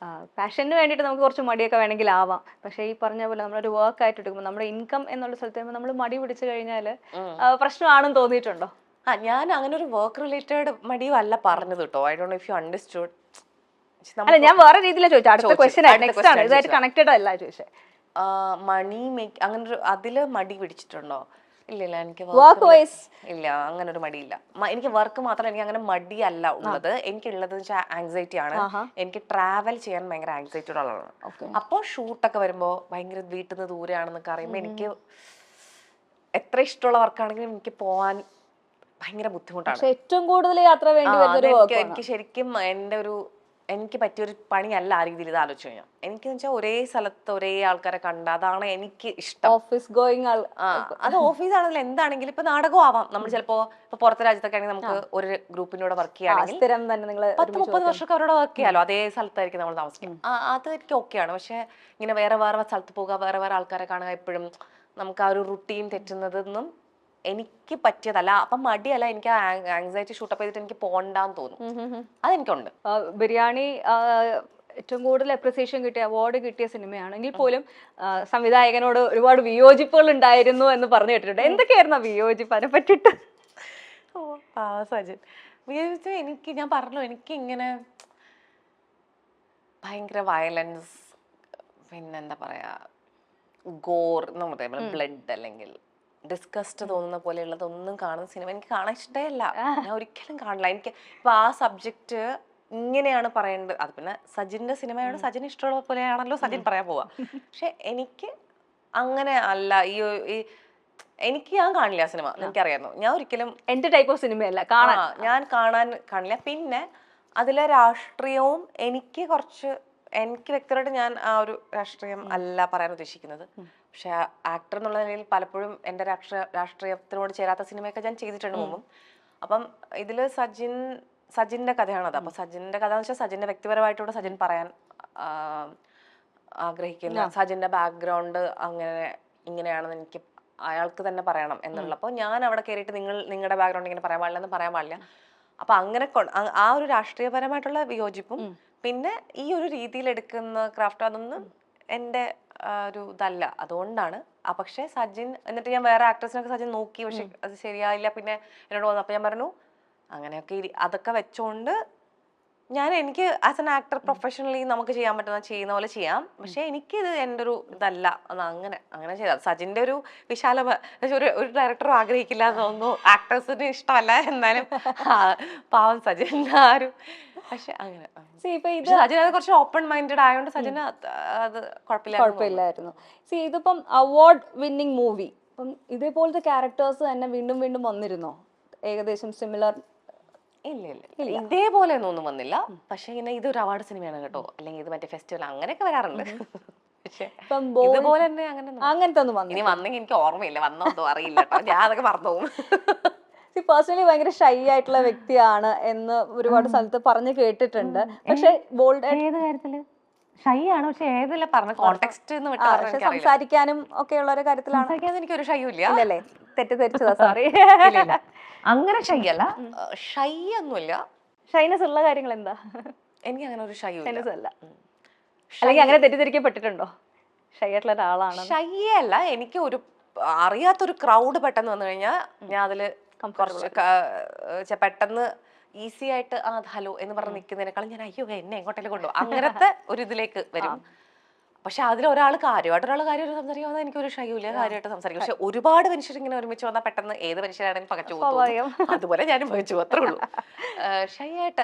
പാഷന് വേണ്ടിയിട്ട് നമുക്ക് കുറച്ച് മടിയൊക്കെ വേണമെങ്കിൽ ആവാം. പക്ഷെ ഈ പറഞ്ഞ പോലെ നമ്മളൊരു വർക്ക് ആയിട്ട് എടുക്കുമ്പോൾ നമ്മുടെ ഇൻകം എന്നുള്ള സ്ഥലത്ത് നമ്മൾ മടി പിടിച്ചു കഴിഞ്ഞാൽ പ്രശ്നമാണെന്ന് തോന്നിയിട്ടുണ്ടോ? ഞാൻ അങ്ങനെ ഒരു വർക്ക് റിലേറ്റഡ് മടിയും അല്ല പറഞ്ഞത് കേട്ടോ. I don't know if you understood. അല്ല, ഞാൻ വേറെ രീതിയിലാണ് ചോദിച്ചത്. അടുത്ത ക്വസ്റ്റ്യൻ നെക്സ്റ്റ് ആണ്, ഇതായിട്ട് കണക്റ്റഡ് അല്ല ചോദിച്ചത്. മണി മേക്ക് അങ്ങനെ ഒരു അതില് മടി പിടിച്ചിട്ടുണ്ടോ? ഇല്ല, എനിക്ക് വർക്ക് വൈസ് ഇല്ല, അങ്ങനെ ഒരു മടിയില്ല. എനിക്ക് വർക്ക് മാത്രം, എനിക്ക് അങ്ങനെ മടിയല്ല ഉള്ളത്. എനിക്കുള്ളത് വെച്ചാൽ ആങ്സൈറ്റി ആണ്. എനിക്ക് ട്രാവൽ ചെയ്യാൻ ഭയങ്കര ആങ്സൈറ്റി ഉള്ള ആളാണ്. അപ്പോൾ ഷൂട്ടൊക്കെ വരുമ്പോൾ ഭയങ്കര വീട്ടിൽ നിന്ന് ദൂരെയാണെന്നൊക്കെ അറിയുമ്പോൾ എനിക്ക് എത്ര ഇഷ്ടമുള്ള വർക്കാണെങ്കിലും എനിക്ക് പോവാൻ ഭയങ്കര ബുദ്ധിമുട്ടാണ്. ഏറ്റവും കൂടുതൽ യാത്ര വേണ്ടി എനിക്ക് ശരിക്കും എനിക്ക് പറ്റിയൊരു പണിയല്ല ആ രീതിയിൽ ഇത് ആലോചിച്ചു കഴിഞ്ഞാൽ. എനിക്ക് വെച്ചാൽ ഒരേ സ്ഥലത്ത് ഒരേ ആൾക്കാരെ കണ്ട, അതാണ് എനിക്ക് ഇഷ്ടം. ഓഫീസ് ഗോയിങ് അത് ഓഫീസാണെങ്കിലും എന്താണെങ്കിലും. ഇപ്പൊ നാടകം ആവാം, നമ്മൾ ചിലപ്പോ ഇപ്പൊ പുറത്തെ രാജ്യത്തൊക്കെ ആണെങ്കിൽ നമുക്ക് ഒരു ഗ്രൂപ്പിനോട് വർക്ക് ചെയ്യുകയാണെങ്കിൽ 10-30 വർഷമൊക്കെ അവരോട് വർക്ക് ചെയ്യാലോ, അതേ സ്ഥലത്തായിരിക്കും നമ്മൾ താമസിക്കും. അത് എനിക്ക് ഓക്കെയാണ്. പക്ഷെ ഇങ്ങനെ വേറെ സ്ഥലത്ത് പോകുക, വേറെ ആൾക്കാരെ കാണുക, എപ്പോഴും നമുക്ക് ആ ഒരു റുട്ടീൻ തെറ്റുന്നതൊന്നും എനിക്ക് പറ്റിയതല്ല, അപ്പം മടിയല്ല, എനിക്ക് ആങ്സൈറ്റി ഷൂട്ടപ്പ് ചെയ്തിട്ട് എനിക്ക് പോകണ്ടാന്ന് തോന്നും. അതെനിക്കുണ്ട്. ബിരിയാണി ഏറ്റവും കൂടുതൽ അപ്രിസിയേഷൻ കിട്ടിയ അവാർഡ് കിട്ടിയ സിനിമയാണെങ്കിൽ പോലും സംവിധായകനോട് ഒരുപാട് വിയോജിപ്പുകൾ ഉണ്ടായിരുന്നു എന്ന് പറഞ്ഞു കേട്ടിട്ടുണ്ട്. എന്തൊക്കെയായിരുന്നു ആ വിയോജിപ്പ്, അതിനെ പറ്റിയിട്ട്? സജിൻ വിയോജിച്ചു. ഞാൻ പറഞ്ഞു, എനിക്ക് ഇങ്ങനെ ഭയങ്കര വയലൻസ്, പിന്നെന്താ പറയാ, ഗോർ എന്ന് പറയുമ്പോൾ ബ്ലഡ് അല്ലെങ്കിൽ ഡിസ്കസ്റ്റ് തോന്നുന്ന പോലെയുള്ളതൊന്നും കാണുന്ന സിനിമ എനിക്ക് കാണാൻ ഇഷ്ടമല്ല. ഞാൻ ഒരിക്കലും കാണില്ല. എനിക്ക് ഇപ്പൊ ആ സബ്ജക്റ്റ് ഇങ്ങനെയാണ് പറയേണ്ടത്. അത് പിന്നെ സജിന്റെ സിനിമയാണ്, സജിന് ഇഷ്ടമുള്ള പോലെയാണല്ലോ സജിൻ പറയാൻ പോവാ. പക്ഷെ എനിക്ക് അങ്ങനെ അല്ല. എനിക്ക് ഞാൻ കാണില്ല ആ സിനിമ, എനിക്കറിയായിരുന്നു. ഞാൻ ഒരിക്കലും എന്റെ ടൈപ്പ് ഓഫ് സിനിമയല്ല ഞാൻ കാണില്ല. പിന്നെ അതിലെ രാഷ്ട്രീയവും എനിക്ക് വ്യക്തിപരമായിട്ട് ഞാൻ ആ ഒരു രാഷ്ട്രീയം അല്ല പറയാൻ ഉദ്ദേശിക്കുന്നത്. പക്ഷെ ആക്ടർ എന്നുള്ള നിലയിൽ പലപ്പോഴും എൻ്റെ രാഷ്ട്രീയത്തിനോട് ചേരാത്ത സിനിമയൊക്കെ ഞാൻ ചെയ്തിട്ടുണ്ട് മുമ്പും. അപ്പം ഇതില് സജിന്റെ കഥയാണത്. അപ്പൊ സജിന്റെ കഥ എന്ന് വെച്ചാൽ സജിന്റെ വ്യക്തിപരമായിട്ടൂടെ സജിൻ പറയാൻ ആഗ്രഹിക്കുന്ന, സജിന്റെ ബാക്ക്ഗ്രൗണ്ട് ഇങ്ങനെയാണെന്ന് എനിക്ക് അയാൾക്ക് തന്നെ പറയണം എന്നുള്ളപ്പോൾ ഞാൻ അവിടെ കയറിയിട്ട് നിങ്ങളുടെ ബാക്ക്ഗ്രൗണ്ട് ഇങ്ങനെ പറയാൻ പാടില്ല എന്ന് പറയാൻ പാടില്ല. അപ്പൊ അങ്ങനെ ആ ഒരു രാഷ്ട്രീയപരമായിട്ടുള്ള വിയോജിപ്പും പിന്നെ ഈ ഒരു രീതിയിൽ എടുക്കുന്ന ക്രാഫ്റ്റ് അതൊന്നും എൻ്റെ ഒരു ഇതല്ല. അതുകൊണ്ടാണ്. പക്ഷെ സജിൻ, എന്നിട്ട് ഞാൻ വേറെ ആക്ടേഴ്സിനൊക്കെ സജിൻ നോക്കി, പക്ഷെ അത് ശരിയായില്ല. പിന്നെ എന്നോട് വന്നു. അപ്പൊ ഞാൻ പറഞ്ഞു അങ്ങനെയൊക്കെ അതൊക്കെ വെച്ചോണ്ട് എനിക്ക് ആസ് എൻ ആക്ടർ പ്രൊഫഷണലി നമുക്ക് ചെയ്യാൻ പറ്റുന്ന ചെയ്യുന്ന പോലെ ചെയ്യാം. പക്ഷെ എനിക്കിത് എൻ്റെ ഒരു ഇതല്ല. അങ്ങനെ ചെയ്താൽ സജിന്റെ ഒരു വിശാല ഒരു ഡയറക്ടറും ആഗ്രഹിക്കില്ല എന്ന് തോന്നുന്നു. ആക്ടേഴ്സിന് ഇഷ്ടമല്ല, എന്നാലും പാവം സജിൻ ആ ഒരു. പക്ഷെ അങ്ങനെ സജിൻ അത് കുറച്ച് ഓപ്പൺ മൈൻഡഡ് ആയതുകൊണ്ട് സജിന് അത് കുഴപ്പമില്ലായിരുന്നു. ഇതിപ്പം അവാർഡ് വിന്നിംഗ് മൂവി, അപ്പം ഇതേപോലത്തെ ക്യാരക്ടേഴ്സ് തന്നെ വീണ്ടും വീണ്ടും വന്നിരുന്നോ? ഏകദേശം സിമിലർ? ഇല്ല, ഇതേപോലെ ഒന്നും വന്നില്ല. പക്ഷെ ഇങ്ങനെ ഇതൊരു അവാർഡ് സിനിമയാണ് കേട്ടോ, അല്ലെങ്കിൽ ഇത് മറ്റേ ഫെസ്റ്റിവൽ അങ്ങനെയൊക്കെ വരാറുണ്ട്. പക്ഷെ ഇതുപോലെ തന്നെ അങ്ങനത്തെ ഒന്നും ഇനി വന്നെങ്കിൽ എനിക്ക് ഓർമ്മയില്ല, വന്നോ അറിയില്ല കേട്ടോ, ഞാൻ അതൊക്കെ മറന്നു പോകും. പേഴ്സണലി ഭയങ്കര ഷൈ ആയിട്ടുള്ള വ്യക്തിയാണ് എന്ന് ഒരുപാട് സ്ഥലത്ത് പറഞ്ഞു കേട്ടിട്ടുണ്ട്. പക്ഷെ ബോൾഡ് ഏത് കാര്യത്തില് ഷൈ ആണ്? പക്ഷെ ഏതില്ല പറഞ്ഞ കോണ്ടെക്സ്റ്റ് സംസാരിക്കാനും ഒക്കെ ഉള്ള ഒരു കാര്യത്തിലാണ്. എനിക്കൊരു ഷൈയും ഇല്ല. ഇല്ലല്ലേ? തെറ്റിദ്ധരിച്ചതാ, സോറി. അങ്ങനെ ഷൈ അല്ല, ഷൈ ഒന്നുമില്ല. ഷൈനസ് ഉള്ള കാര്യങ്ങൾ എന്താ? എനിക്ക് അങ്ങനെ ഒരു ഷൈ അല്ല. അല്ലെങ്കിൽ അങ്ങനെ തെറ്റിദ്ധരിക്കപ്പെട്ടിട്ടുണ്ടോ ഷൈ ആയിട്ടുള്ള ഒരാളാണ്? ഷൈ അല്ല, എനിക്ക് ഒരു അറിയാത്തൊരു ക്രൗഡ് പെട്ടെന്ന് വന്നു കഴിഞ്ഞാൽ ഞാൻ അതില് കുറച്ച് പെട്ടെന്ന് ഈസി ആയിട്ട് ഹലോ എന്ന് പറഞ്ഞ് നിൽക്കുന്നതിനേക്കാളും ഞാൻ അയ്യോ എന്നെ എങ്ങോട്ടേലും കൊണ്ടുപോകും അങ്ങനത്തെ ഒരു ഇതിലേക്ക് വരും. പക്ഷെ അതിലൊരാൾ കാര്യമായിട്ട് സംസാരിക്കാതെ എനിക്കൊരു ഷൈയില്ല, കാര്യമായിട്ട് സംസാരിക്കും. പക്ഷെ ഒരുപാട് മനുഷ്യർ ഇങ്ങനെ ഒരുമിച്ച് വന്നാൽ പെട്ടെന്ന് ഏത് മനുഷ്യരാണെങ്കിലും പകച്ചു പോകും. അതുപോലെ ഞാനും പകച്ചു, അത്രേ ഉള്ളൂ. ഷൈ ആയിട്ട്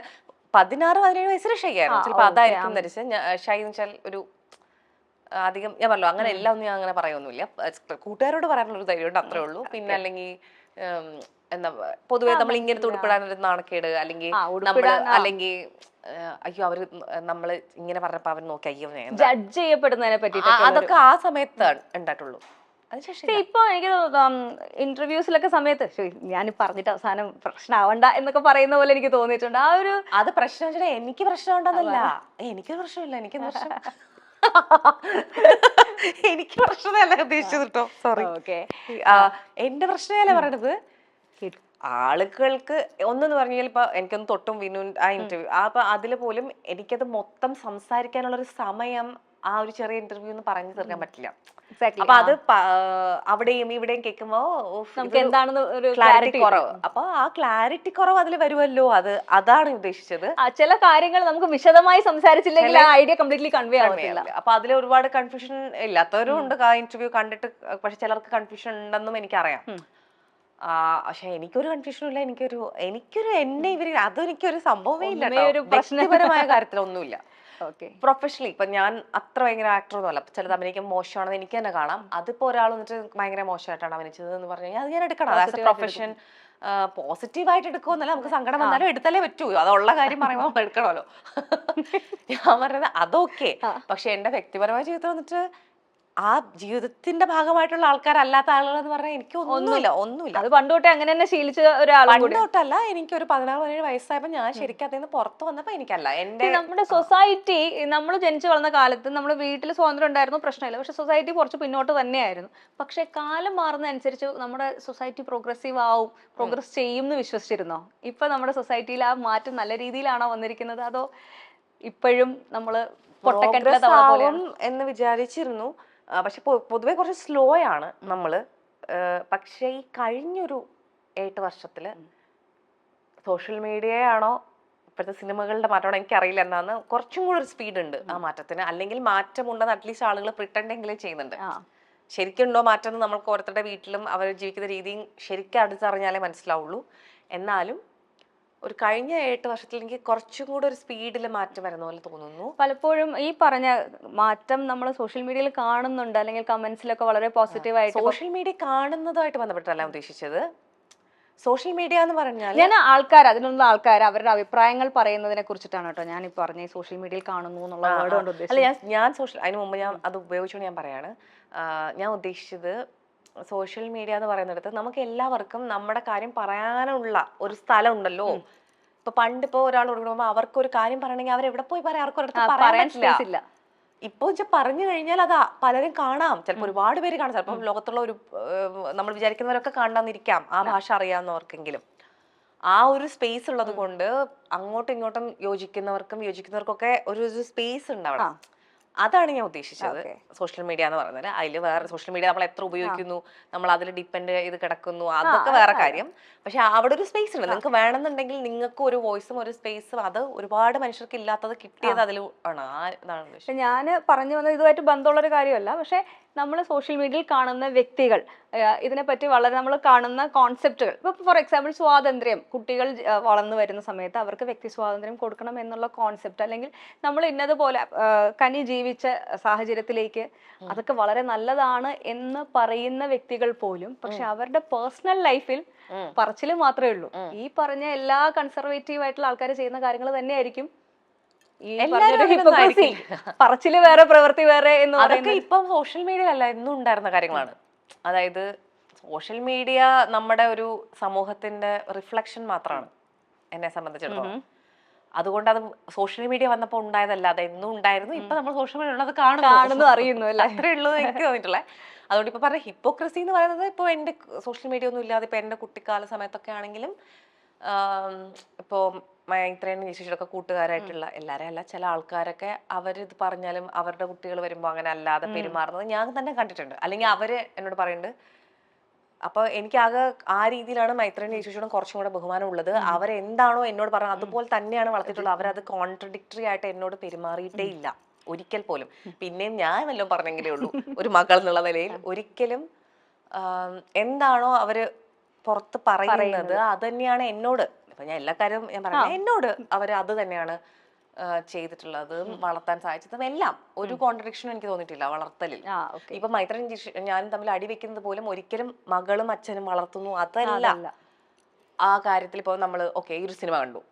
16-17 വയസ്സിൽ ഷൈ ആയിരുന്നു. ചിലപ്പോൾ അതായിരിക്കും ധരിച്ചത്. ഷൈ എന്ന് വെച്ചാൽ ഒരു അധികം ഞാൻ പറഞ്ഞല്ലോ അങ്ങനെ എല്ലാം ഒന്നും ഞാൻ അങ്ങനെ പറയൊന്നുമില്ല. കൂട്ടുകാരോട് പറയാനുള്ള ഒരു ധൈര്യം ഉണ്ട്, അത്രേ ഉള്ളൂ. പിന്നെ അല്ലെങ്കിൽ എന്താ പൊതുവെ നമ്മൾ ഇങ്ങനത്തെ ഉടുപ്പിടാനൊരു നാണക്കേട്, അല്ലെങ്കിൽ അല്ലെങ്കിൽ അയ്യോ അവര് നമ്മള് ഇങ്ങനെ പറഞ്ഞപ്പോ അവർ നോക്കി അയ്യോ ജഡ്ജ് ചെയ്യപ്പെടുന്നതിനെ പറ്റി അതൊക്കെ ആ സമയത്ത് ഉണ്ടായിട്ടുള്ളൂ. ഇപ്പൊ എനിക്ക് ഇന്റർവ്യൂസിലൊക്കെ സമയത്ത് ഞാൻ പറഞ്ഞിട്ട് അവസാനം പ്രശ്നമാവണ്ട എന്നൊക്കെ പറയുന്ന പോലെ എനിക്ക് തോന്നിയിട്ടുണ്ട്. ആ ഒരു അത് പ്രശ്നം വെച്ചാൽ എനിക്ക് പ്രശ്നം ഉണ്ടെന്നല്ല, എനിക്ക് പ്രശ്നമില്ല, എനിക്ക് എനിക്ക് പ്രശ്നമല്ല ഉദ്ദേശിച്ചത് കേട്ടോ, സോറി. എന്റെ പ്രശ്നമല്ല പറയണത്. ആളുകൾക്ക് ഒന്നെന്ന് പറഞ്ഞാൽ ഇപ്പൊ എനിക്കൊന്ന് തൊട്ടും വിനു ആ ഇന്റർവ്യൂ അപ്പൊ അതില് പോലും എനിക്കത് മൊത്തം സംസാരിക്കാനുള്ള ഒരു സമയം ആ ഒരു ചെറിയ ഇന്റർവ്യൂ എന്ന് പറഞ്ഞു തീർക്കാൻ പറ്റില്ല. അപ്പൊ അത് അവിടെയും ഇവിടെയും കേൾക്കുമ്പോ ക്ലാരിറ്റി കുറവ്. അപ്പൊ ആ ക്ലാരിറ്റി കുറവ് അതിൽ വരുമല്ലോ, അതാണ് ഉദ്ദേശിച്ചത്. ചില കാര്യങ്ങൾ നമുക്ക് വിശദമായി സംസാരിച്ചില്ലെങ്കിൽ ആ ഐഡിയ കംപ്ലീറ്റ്ലി കൺവേ ആവില്ല. അപ്പൊ അതിൽ ഒരുപാട് കൺഫ്യൂഷൻ ഇല്ലാത്തവരും ഉണ്ട് ആ ഇന്റർവ്യൂ കണ്ടിട്ട്. പക്ഷെ ചിലർക്ക് കൺഫ്യൂഷൻ ഉണ്ടെന്നും എനിക്കറിയാം. പക്ഷെ എനിക്കൊരു കൺഫ്യൂഷനും ഇല്ല. എനിക്കൊരു എന്നെ അതെനിക്കൊരു സംഭവമേ ഇല്ല. വ്യക്തിപരമായ കാര്യത്തിലൊന്നുമില്ല. പ്രൊഫഷണലി ഇപ്പൊ ഞാൻ അത്ര ഭയങ്കര ആക്ടർ ഒന്നും അല്ല. ചിലത് അഭിനയിക്കാൻ മോശമാണെന്ന് എനിക്ക് തന്നെ കാണാം. അതിപ്പോ ഒരാൾ വന്നിട്ട് ഭയങ്കര മോശമായിട്ടാണ് അഭിനയിച്ചത് എന്ന് പറഞ്ഞു കഴിഞ്ഞാൽ അത് ഞാൻ എടുക്കണം. ആസ് എ പ്രൊഫഷൻ പോസിറ്റീവായിട്ട് എടുക്കുമെന്നല്ല, നമുക്ക് സങ്കടം വന്നാലും എടുത്താലേ പറ്റൂ. അതുള്ള കാര്യം പറയുമ്പോൾ നമ്മൾ എടുക്കണമല്ലോ. ഞാൻ പറഞ്ഞത് അതൊക്കെ. പക്ഷെ എന്റെ വ്യക്തിപരമായ ജീവിതത്തിൽ വന്നിട്ട് ആ ജീവിതത്തിന്റെ ഭാഗമായിട്ടുള്ള ആൾക്കാരല്ലാത്ത ആളുകൾ എന്ന് പറഞ്ഞാൽ എനിക്ക് ഒന്നുമില്ല. അത് പണ്ടോട്ടെ അങ്ങനെ തന്നെ ശീലിച്ച ഒരാളും കൂടി. പണ്ടോട്ടല്ല, എനിക്ക് ഒരു 16-17 വയസ്സായപ്പോ ഞാൻ ശരിക്കും അതിൽ നിന്ന് പുറത്തു വന്നപ്പോ എനിക്കല്ല നമ്മുടെ സൊസൈറ്റി, നമ്മൾ ജനിച്ചു വളർന്ന കാലത്ത് നമ്മൾ വീട്ടിൽ സ്വാതന്ത്ര്യം ഉണ്ടായിരുന്നു, പ്രശ്നമില്ല. പക്ഷെ സൊസൈറ്റി കുറച്ച് പിന്നോട്ട് തന്നെയായിരുന്നു. പക്ഷെ കാലം മാറുന്ന അനുസരിച്ച് നമ്മുടെ സൊസൈറ്റി പ്രോഗ്രസീവ് ആവും, പ്രോഗ്രസ് ചെയ്യും എന്ന് വിശ്വസിച്ചിരുന്നോ? ഇപ്പൊ നമ്മുടെ സൊസൈറ്റിയിൽ ആ മാറ്റം നല്ല രീതിയിലാണോ വന്നിരിക്കുന്നത്, അതോ ഇപ്പോഴും നമ്മള് എന്ന് വിചാരിച്ചിരുന്നു. പക്ഷെ പൊതുവെ കുറച്ച് സ്ലോ ആണ് നമ്മള്. പക്ഷെ ഈ കഴിഞ്ഞൊരു 8 വർഷത്തില് സോഷ്യൽ മീഡിയയാണോ ഇപ്പോഴത്തെ സിനിമകളുടെ മാറ്റമാണോ എനിക്കറിയില്ല, എന്നാന്ന് കുറച്ചും കൂടെ ഒരു സ്പീഡ് ഉണ്ട് ആ മാറ്റത്തിന്. അല്ലെങ്കിൽ മാറ്റമുണ്ടെന്ന് അറ്റ്ലീസ്റ്റ് ആളുകൾ പ്രിട്ടൻഡ് എങ്കിലും ചെയ്യുന്നുണ്ട്. ശരിക്കുണ്ടോ മാറ്റം എന്ന് നമ്മൾക്ക് ഓരോരുത്തരുടെ വീട്ടിലും അവർ ജീവിക്കുന്ന രീതിയും ശരിക്കും അടുത്തറിഞ്ഞാലേ മനസ്സിലാവുള്ളൂ. എന്നാലും ഒരു കഴിഞ്ഞ 8 വർഷത്തിൽ എനിക്ക് കുറച്ചും കൂടെ ഒരു സ്പീഡിൽ മാറ്റം വരുന്ന പോലെ തോന്നുന്നു. പലപ്പോഴും ഈ പറഞ്ഞ മാറ്റം നമ്മൾ സോഷ്യൽ മീഡിയയിൽ കാണുന്നുണ്ട്, അല്ലെങ്കിൽ കമന്റ്സിലൊക്കെ വളരെ പോസിറ്റീവായിട്ട്. സോഷ്യൽ മീഡിയ കാണുന്നതുമായിട്ട് ബന്ധപ്പെട്ടല്ല ഉദ്ദേശിച്ചത്. സോഷ്യൽ മീഡിയ എന്ന് പറഞ്ഞാൽ ഞാൻ അതിനുള്ള ആൾക്കാർ അവരുടെ അഭിപ്രായങ്ങൾ പറയുന്നതിനെ കുറിച്ചിട്ടാണ് കേട്ടോ ഞാൻ ഈ പറഞ്ഞ സോഷ്യൽ മീഡിയയിൽ കാണുന്നു എന്നുള്ള വേർഡ് കൊണ്ട് ഉദ്ദേശിച്ചത്. അല്ല, ഞാൻ അതിന് മുമ്പ് ഞാൻ അത് ഉപയോഗിച്ചുകൊണ്ട് ഞാൻ പറയാണ്. ഞാൻ ഉദ്ദേശിച്ചത് സോഷ്യൽ മീഡിയ എന്ന് പറയുന്നിടത്ത് നമുക്ക് എല്ലാവർക്കും നമ്മുടെ കാര്യം പറയാനുള്ള ഒരു സ്ഥലം ഉണ്ടല്ലോ. ഇപ്പൊ പണ്ട് ഇപ്പൊ ഒരാൾ കൊടുക്കുമ്പോ അവർക്ക് ഒരു കാര്യം പറയണമെങ്കിൽ അവരെവിടെ പോയി പറയാം, ആർക്കും ഒരിടത്ത് പറയാൻ പറ്റില്ല. ഇപ്പൊ പറഞ്ഞു കഴിഞ്ഞാൽ അതാ പലരും കാണാം, ചിലപ്പോൾ ഒരുപാട് പേര് കാണാം, ചിലപ്പോൾ ലോകത്തുള്ള ഒരു നമ്മൾ വിചാരിക്കുന്നവരൊക്കെ കാണാന്നിരിക്കാം ആ ഭാഷ അറിയാവുന്നവർക്കെങ്കിലും. ആ ഒരു സ്പേസ് ഉള്ളത് കൊണ്ട് അങ്ങോട്ടും ഇങ്ങോട്ടും യോജിക്കുന്നവർക്കൊക്കെ ഒരു സ്പേസ് ഉണ്ട് അവിടെ. അതാണ് ഞാൻ ഉദ്ദേശിച്ചത് സോഷ്യൽ മീഡിയ എന്ന് പറയുന്നത്. അതിൽ വേറെ സോഷ്യൽ മീഡിയ നമ്മൾ എത്ര ഉപയോഗിക്കുന്നു, നമ്മൾ അതിൽ ഡിപ്പെൻഡ് ചെയ്ത് കിടക്കുന്നു, അതൊക്കെ വേറെ കാര്യം. പക്ഷെ അവിടെ ഒരു സ്പേസ് ഉണ്ട്. നിങ്ങൾക്ക് വേണമെന്നുണ്ടെങ്കിൽ നിങ്ങൾക്ക് ഒരു വോയിസും ഒരു സ്പേസും അത് ഒരുപാട് മനുഷ്യർക്ക് ഇല്ലാത്തത് കിട്ടിയത് അതിൽ ആണ്. പക്ഷെ ഞാൻ പറഞ്ഞു വന്നത് ഇതുമായിട്ട് ബന്ധമുള്ളൊരു കാര്യമല്ല. പക്ഷെ നമ്മൾ സോഷ്യൽ മീഡിയയിൽ കാണുന്ന വ്യക്തികൾ, ഇതിനെപ്പറ്റി വളരെ നമ്മൾ കാണുന്ന കോൺസെപ്റ്റുകൾ, ഇപ്പൊ ഫോർ എക്സാമ്പിൾ സ്വാതന്ത്ര്യം, കുട്ടികൾ വളർന്നു വരുന്ന സമയത്ത് അവർക്ക് വ്യക്തി സ്വാതന്ത്ര്യം കൊടുക്കണം എന്നുള്ള കോൺസെപ്റ്റ്, അല്ലെങ്കിൽ നമ്മൾ ഇന്നതുപോലെ കനി ജീവിച്ച സാഹചര്യത്തിലേക്ക് അതൊക്കെ വളരെ നല്ലതാണ് എന്ന് പറയുന്ന വ്യക്തികൾ പോലും പക്ഷെ അവരുടെ പേഴ്സണൽ ലൈഫിൽ പറച്ചില് മാത്രമേ ഉള്ളൂ. ഈ പറഞ്ഞ എല്ലാ കൺസർവേറ്റീവ് ആയിട്ടുള്ള ആൾക്കാർ ചെയ്യുന്ന കാര്യങ്ങൾ തന്നെയായിരിക്കും പറച്ചില് വേറെ പ്രവൃത്തി വേറെ എന്ന് പറയുന്നത്. ഇപ്പം സോഷ്യൽ മീഡിയയിലല്ല, എന്നും ഉണ്ടായിരുന്ന കാര്യങ്ങളാണ്. അതായത് സോഷ്യൽ മീഡിയ നമ്മുടെ ഒരു സമൂഹത്തിന്റെ റിഫ്ലക്ഷൻ മാത്രമാണ് എന്നെ സംബന്ധിച്ചിടത്തോളം. അതുകൊണ്ട് അത് സോഷ്യൽ മീഡിയ വന്നപ്പോൾ ഉണ്ടായതല്ല, അത് എന്നും ഉണ്ടായിരുന്നു. ഇപ്പൊ നമ്മൾ സോഷ്യൽ മീഡിയ ഉള്ളത് കാണുന്നു അറിയുന്നു അല്ലേ, അത്രേ ഉള്ളൂ എനിക്ക് തോന്നിയിട്ടുള്ളത്. അതുകൊണ്ട് ഇപ്പൊ പറഞ്ഞ ഹിപ്പോക്രസി എന്ന് പറയുന്നത് ഇപ്പൊ എന്റെ സോഷ്യൽ മീഡിയ ഒന്നും ഇല്ലാതെ ഇപ്പൊ എന്റെ കുട്ടിക്കാല സമയത്തൊക്കെ ആണെങ്കിലും ഇപ്പോ ഇത്രയും വിശേഷമൊക്കെ കൂട്ടുകാരായിട്ടുള്ള എല്ലാവരും അല്ല, ചില ആൾക്കാരൊക്കെ അവരിത് പറഞ്ഞാലും അവരുടെ കുട്ടികൾ വരുമ്പോൾ അങ്ങനെ അല്ലാതെ പെരുമാറുന്നത് ഞാൻ തന്നെ കണ്ടിട്ടുണ്ട്. അല്ലെങ്കിൽ അവര് എന്നോട് പറയുന്നുണ്ട്. അപ്പൊ എനിക്കാകെ ആ രീതിയിലാണ് മൈത്രേനെ വിശേഷം കുറച്ചും കൂടെ ബഹുമാനം ഉള്ളത്. അവരെന്താണോ എന്നോട് പറഞ്ഞത് അതുപോലെ തന്നെയാണ് വളർത്തിയിട്ടുള്ളത്. അവരത് കോൺട്രഡിക്ടറി ആയിട്ട് എന്നോട് പെരുമാറിയിട്ടേ ഇല്ല ഒരിക്കൽ പോലും. പിന്നെയും ഞാൻ വല്ലതും പറഞ്ഞെങ്കിലേ ഉള്ളൂ ഒരു മകൾ എന്നുള്ള നിലയിൽ. ഒരിക്കലും എന്താണോ അവര് പുറത്ത് പറയുന്നത് അത് തന്നെയാണ് എന്നോട്. ഇപ്പൊ ഞാൻ എല്ലാ കാര്യവും ഞാൻ പറയുന്നത് എന്നോട് അവര് അത് തന്നെയാണ് ചെയ്തിട്ടുള്ളത്, വളർത്താൻ സാധിച്ചതും എല്ലാം. ഒരു കോൺട്രഡിക്ഷനും എനിക്ക് തോന്നിയിട്ടില്ല വളർത്തലിൽ. ഇപ്പൊ മൈത്രൻ ഞാനും തമ്മിൽ അടി വെക്കുന്നത് പോലും ഒരിക്കലും മകളും അച്ഛനും വളർത്തുന്നു അതല്ല. ആ കാര്യത്തിൽ ഇപ്പൊ നമ്മള് ഓക്കെ ഈ ഒരു സിനിമ കണ്ടു,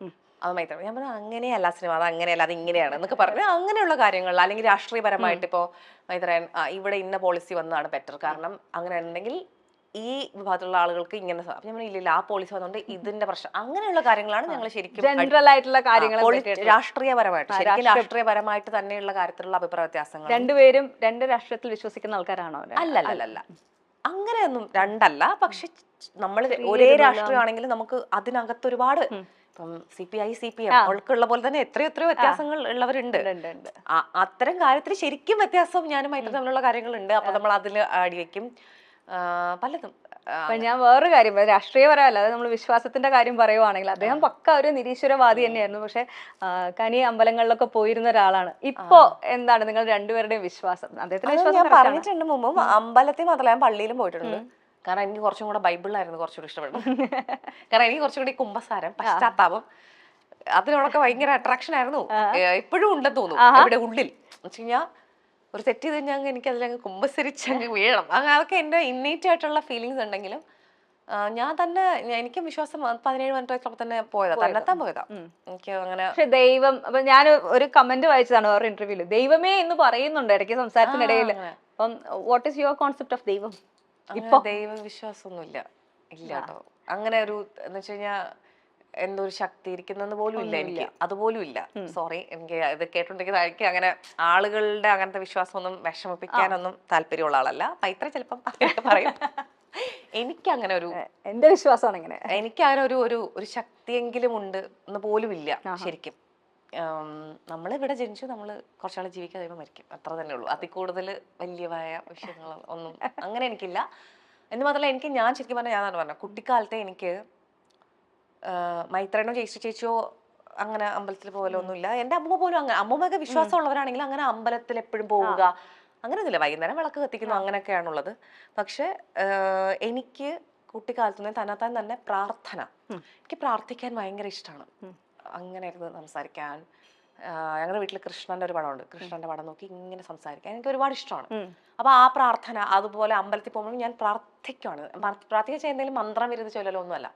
അത് മൈത്രൻ ഞാൻ പറഞ്ഞു അങ്ങനെയല്ല സിനിമ, അത് അങ്ങനെയല്ല അത് ഇങ്ങനെയാണ് എന്നൊക്കെ പറഞ്ഞു. അങ്ങനെയുള്ള കാര്യങ്ങളിൽ അല്ലെങ്കിൽ രാഷ്ട്രീയപരമായിട്ട് ഇപ്പോ മൈത്രൻ ഇവിടെ ഇന്ന പോളിസി വന്നതാണ് ബെറ്റർ, കാരണം അങ്ങനെ ഉണ്ടെങ്കിൽ ഈ വിഭാഗത്തിലുള്ള ആളുകൾക്ക് ഇങ്ങനെ ഇല്ല ആ പോളിസി വന്നുകൊണ്ട് ഇതിന്റെ പ്രശ്നം, അങ്ങനെയുള്ള കാര്യങ്ങളാണ് ഞങ്ങൾ ശരിക്കും ജനറൽ ആയിട്ടുള്ള കാര്യങ്ങൾ രാഷ്ട്രീയപരമായിട്ട് ശരിക്കും രാഷ്ട്രീയപരമായിട്ട് തന്നെയുള്ള കാര്യത്തിലുള്ള അഭിപ്രായ വ്യത്യാസങ്ങൾ. രണ്ടുപേരും രണ്ട് രാഷ്ട്രീയത്തിൽ വിശ്വസിക്കുന്ന ആൾക്കാരാണോ? അല്ല അങ്ങനെയൊന്നും രണ്ടല്ല. പക്ഷെ നമ്മൾ ഒരേ രാഷ്ട്രീയമാണെങ്കിൽ നമുക്ക് അതിനകത്ത് ഒരുപാട് ഇപ്പം CPI അവൾക്കുള്ള പോലെ തന്നെ എത്രയോ വ്യത്യാസങ്ങൾ ഉള്ളവരുണ്ട്. അത്തരം കാര്യത്തിൽ ശരിക്കും വ്യത്യാസം ഞാനും മൈത്രി തമ്മിലുള്ള കാര്യങ്ങളുണ്ട്. അപ്പൊ നമ്മൾ അതിൽ അടിവെക്കും പലതും. ഞാൻ വേറൊരു കാര്യം രാഷ്ട്രീയപരമല്ല, അതായത് നമ്മൾ വിശ്വാസത്തിന്റെ കാര്യം പറയുവാണെങ്കിൽ അദ്ദേഹം പക്ക ഒരു നിരീശ്വരവാദി തന്നെയായിരുന്നു. പക്ഷെ കനി അമ്പലങ്ങളിലൊക്കെ പോയിരുന്ന ഒരാളാണ്. ഇപ്പോ എന്താണ് നിങ്ങൾ രണ്ടുപേരുടെയും വിശ്വാസം? അദ്ദേഹത്തിന്റെ വിശ്വാസം ഞാൻ പറഞ്ഞിട്ടുണ്ട് മുമ്പും, അമ്പലത്തിൽ മാത്രമല്ല ഞാൻ പള്ളിയിലും പോയിട്ടുണ്ട്. കാരണം എനിക്ക് കുറച്ചും കൂടെ ബൈബിളിലായിരുന്നു കുറച്ചുകൂടി ഇഷ്ടപ്പെടുന്നത്. കാരണം എനിക്ക് കുറച്ചും കൂടി കുമ്പസാരം, പശ്ചാത്താപം അതിനോടൊക്കെ ഭയങ്കര അട്രാക്ഷൻ ആയിരുന്നു. ഇപ്പോഴും ഉണ്ടെന്ന് തോന്നുന്നു ഇവിടെ ഉള്ളിൽ. എന്ന് വെച്ച് കഴിഞ്ഞാൽ ഒരു തെറ്റ് ചെയ്ത് കഴിഞ്ഞാൽ എനിക്ക് അതിലങ്ങ് കുമ്പസരിച്ചങ്ങ് വീഴണം. അതൊക്കെ എൻ്റെ ഇന്നേറ്റ് ആയിട്ടുള്ള ഫീലിങ്സ് ഉണ്ടെങ്കിലും ഞാൻ തന്നെ എനിക്കും വിശ്വാസം 17 18 വയസ്സൊക്കെ തന്നെ പോയതാ, തന്നെത്താൻ പോയതാ. എനിക്ക് അങ്ങനെ. പക്ഷെ ദൈവം, അപ്പൊ ഞാൻ ഒരു കമന്റ് വായിച്ചതാണ് വേറെ ഇന്റർവ്യൂല്, ദൈവമേ എന്ന് പറയുന്നുണ്ട് ഇടയ്ക്ക് സംസാരത്തിനിടയിൽ. അപ്പം what is your concept of ദൈവം? ഇപ്പൊ ദൈവവിശ്വാസം ഇല്ല കേട്ടോ. അങ്ങനെ ഒരു എന്ന് വെച്ച് കഴിഞ്ഞാ എന്തോ ഒരു ശക്തി ഇരിക്കുന്നെന്ന് പോലും ഇല്ല എനിക്ക്, അതുപോലും ഇല്ല. സോറി, എനിക്ക് ഇത് കേട്ടോണ്ടിരിക്കുന്ന അങ്ങനെ ആളുകളുടെ അങ്ങനത്തെ വിശ്വാസമൊന്നും വിഷമിപ്പിക്കാനൊന്നും താല്പര്യമുള്ള ആളല്ല. മൈത്ര ചിലപ്പം പറയും. എനിക്ക് അങ്ങനെ ഒരു, എന്റെ വിശ്വാസമാണ് ഇങ്ങനെ, എനിക്ക് അങ്ങനെ ഒരു ശക്തിയെങ്കിലും ഉണ്ട് എന്ന് പോലും ഇല്ല ശരിക്കും. നമ്മളിവിടെ ജനിച്ചു, നമ്മൾ കുറച്ചാൾ ജീവിക്കാൻ കഴിയുമ്പോൾ മരിക്കും, അത്ര തന്നെ ഉള്ളൂ. അതിൽ കൂടുതൽ വലിയവായ വിഷയങ്ങൾ ഒന്നും അങ്ങനെ എനിക്കില്ല. എന്ന് മാത്രമല്ല, എനിക്ക് ഞാൻ ശരിക്കും പറഞ്ഞാൽ ഞാൻ പറഞ്ഞു, കുട്ടിക്കാലത്തെ എനിക്ക് മൈത്രേനോ ചേച്ചിയോ അങ്ങനെ അമ്പലത്തിൽ പോലൊന്നുമില്ല. എൻ്റെ അമ്മ പോലും അങ്ങനെ, അമ്മമ്മയൊക്കെ വിശ്വാസമുള്ളവരാണെങ്കിൽ അങ്ങനെ അമ്പലത്തിൽ എപ്പോഴും പോവുക അങ്ങനെയൊന്നുമില്ല. വൈകുന്നേരം വിളക്ക് കത്തിക്കുന്നു അങ്ങനെയൊക്കെയാണുള്ളത്. പക്ഷെ എനിക്ക് കുട്ടിക്കാലത്തുനിന്ന് തന്നെത്താൻ തന്നെ പ്രാർത്ഥന, എനിക്ക് പ്രാർത്ഥിക്കാൻ ഭയങ്കര ഇഷ്ടമാണ്. അങ്ങനെ ഇരുന്ന് സംസാരിക്കാൻ. ഞങ്ങളുടെ വീട്ടിൽ കൃഷ്ണന്റെ ഒരു പടമുണ്ട്, കൃഷ്ണന്റെ പടം നോക്കി ഇങ്ങനെ സംസാരിക്കാൻ എനിക്ക് ഒരുപാട് ഇഷ്ടമാണ്. അപ്പൊ ആ പ്രാർത്ഥന, അതുപോലെ അമ്പലത്തിൽ പോകുമ്പോൾ ഞാൻ പ്രാർത്ഥിക്കുകയാണ്. പ്രാർത്ഥിക്കാൻ ചെയ്യുന്നതിൽ മന്ത്രം വരുന്ന ചൊല്ലലോ ഒന്നുമല്ല.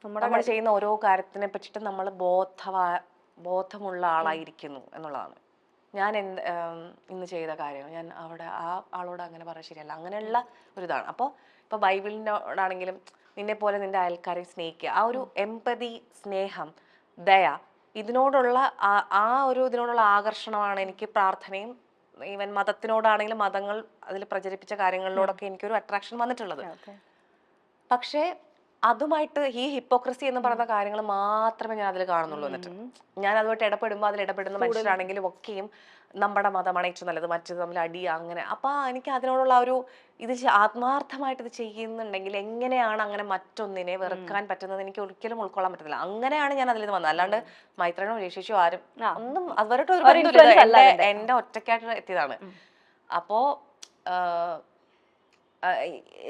നമ്മൾ ചെയ്യുന്ന ഓരോ കാര്യത്തിനെ പറ്റിയിട്ട് നമ്മൾ ബോധമുള്ള ആളായിരിക്കുന്നു എന്നുള്ളതാണ്. ഞാൻ ഇന്ന് ചെയ്ത കാര്യം ഞാൻ അവിടെ ആ ആളോട് അങ്ങനെ പറയാൻ ശരിയല്ല, അങ്ങനെയുള്ള ഒരിതാണ്. അപ്പോൾ ഇപ്പോൾ ബൈബിളിനോടാണെങ്കിലും നിന്നെ പോലെ നിന്റെ അയൽക്കാരെ സ്നേഹിക്കുക, ആ ഒരു എമ്പതി, സ്നേഹം, ദയ, ഇതിനോടുള്ള ഇതിനോടുള്ള ആകർഷണമാണ് എനിക്ക് പ്രാർത്ഥനയും ഈവൻ മതത്തിനോടാണെങ്കിലും മതങ്ങൾ അതിൽ പ്രചരിപ്പിച്ച കാര്യങ്ങളിലോടൊക്കെ എനിക്കൊരു അട്രാക്ഷൻ വന്നിട്ടുള്ളത്. പക്ഷേ അതുമായിട്ട് ഈ ഹിപ്പോക്രസി എന്ന് പറയുന്ന കാര്യങ്ങൾ മാത്രമേ ഞാൻ അതിൽ കാണുന്നുള്ളൂ. എന്നിട്ട് ഞാൻ അതുമായിട്ട് ഇടപെടുമ്പോൾ അതിൽ ഇടപെടുന്ന മനുഷ്യരാണെങ്കിലും ഒക്കെയും നമ്മുടെ മതമാണ് ഏറ്റവും നല്ലത്, മറ്റത് തമ്മിൽ അടിയ അങ്ങനെ. അപ്പൊ എനിക്ക് അതിനോടുള്ള ഒരു ഇത് ആത്മാർത്ഥമായിട്ട് ഇത് ചെയ്യുന്നുണ്ടെങ്കിൽ എങ്ങനെയാണ് അങ്ങനെ മറ്റൊന്നിനെ വെറുക്കാൻ പറ്റുന്നത് എനിക്ക് ഒരിക്കലും ഉൾക്കൊള്ളാൻ പറ്റത്തില്ല. അങ്ങനെയാണ് ഞാൻ അതിൽ നിന്ന് വന്നത്. അല്ലാണ്ട് മൈത്രനോ രക്ഷിച്ചോ ആരും ഒന്നും അവരുടെ ഒരു എന്റെ ഒറ്റയ്ക്കായിട്ട് എത്തിയതാണ്. അപ്പോ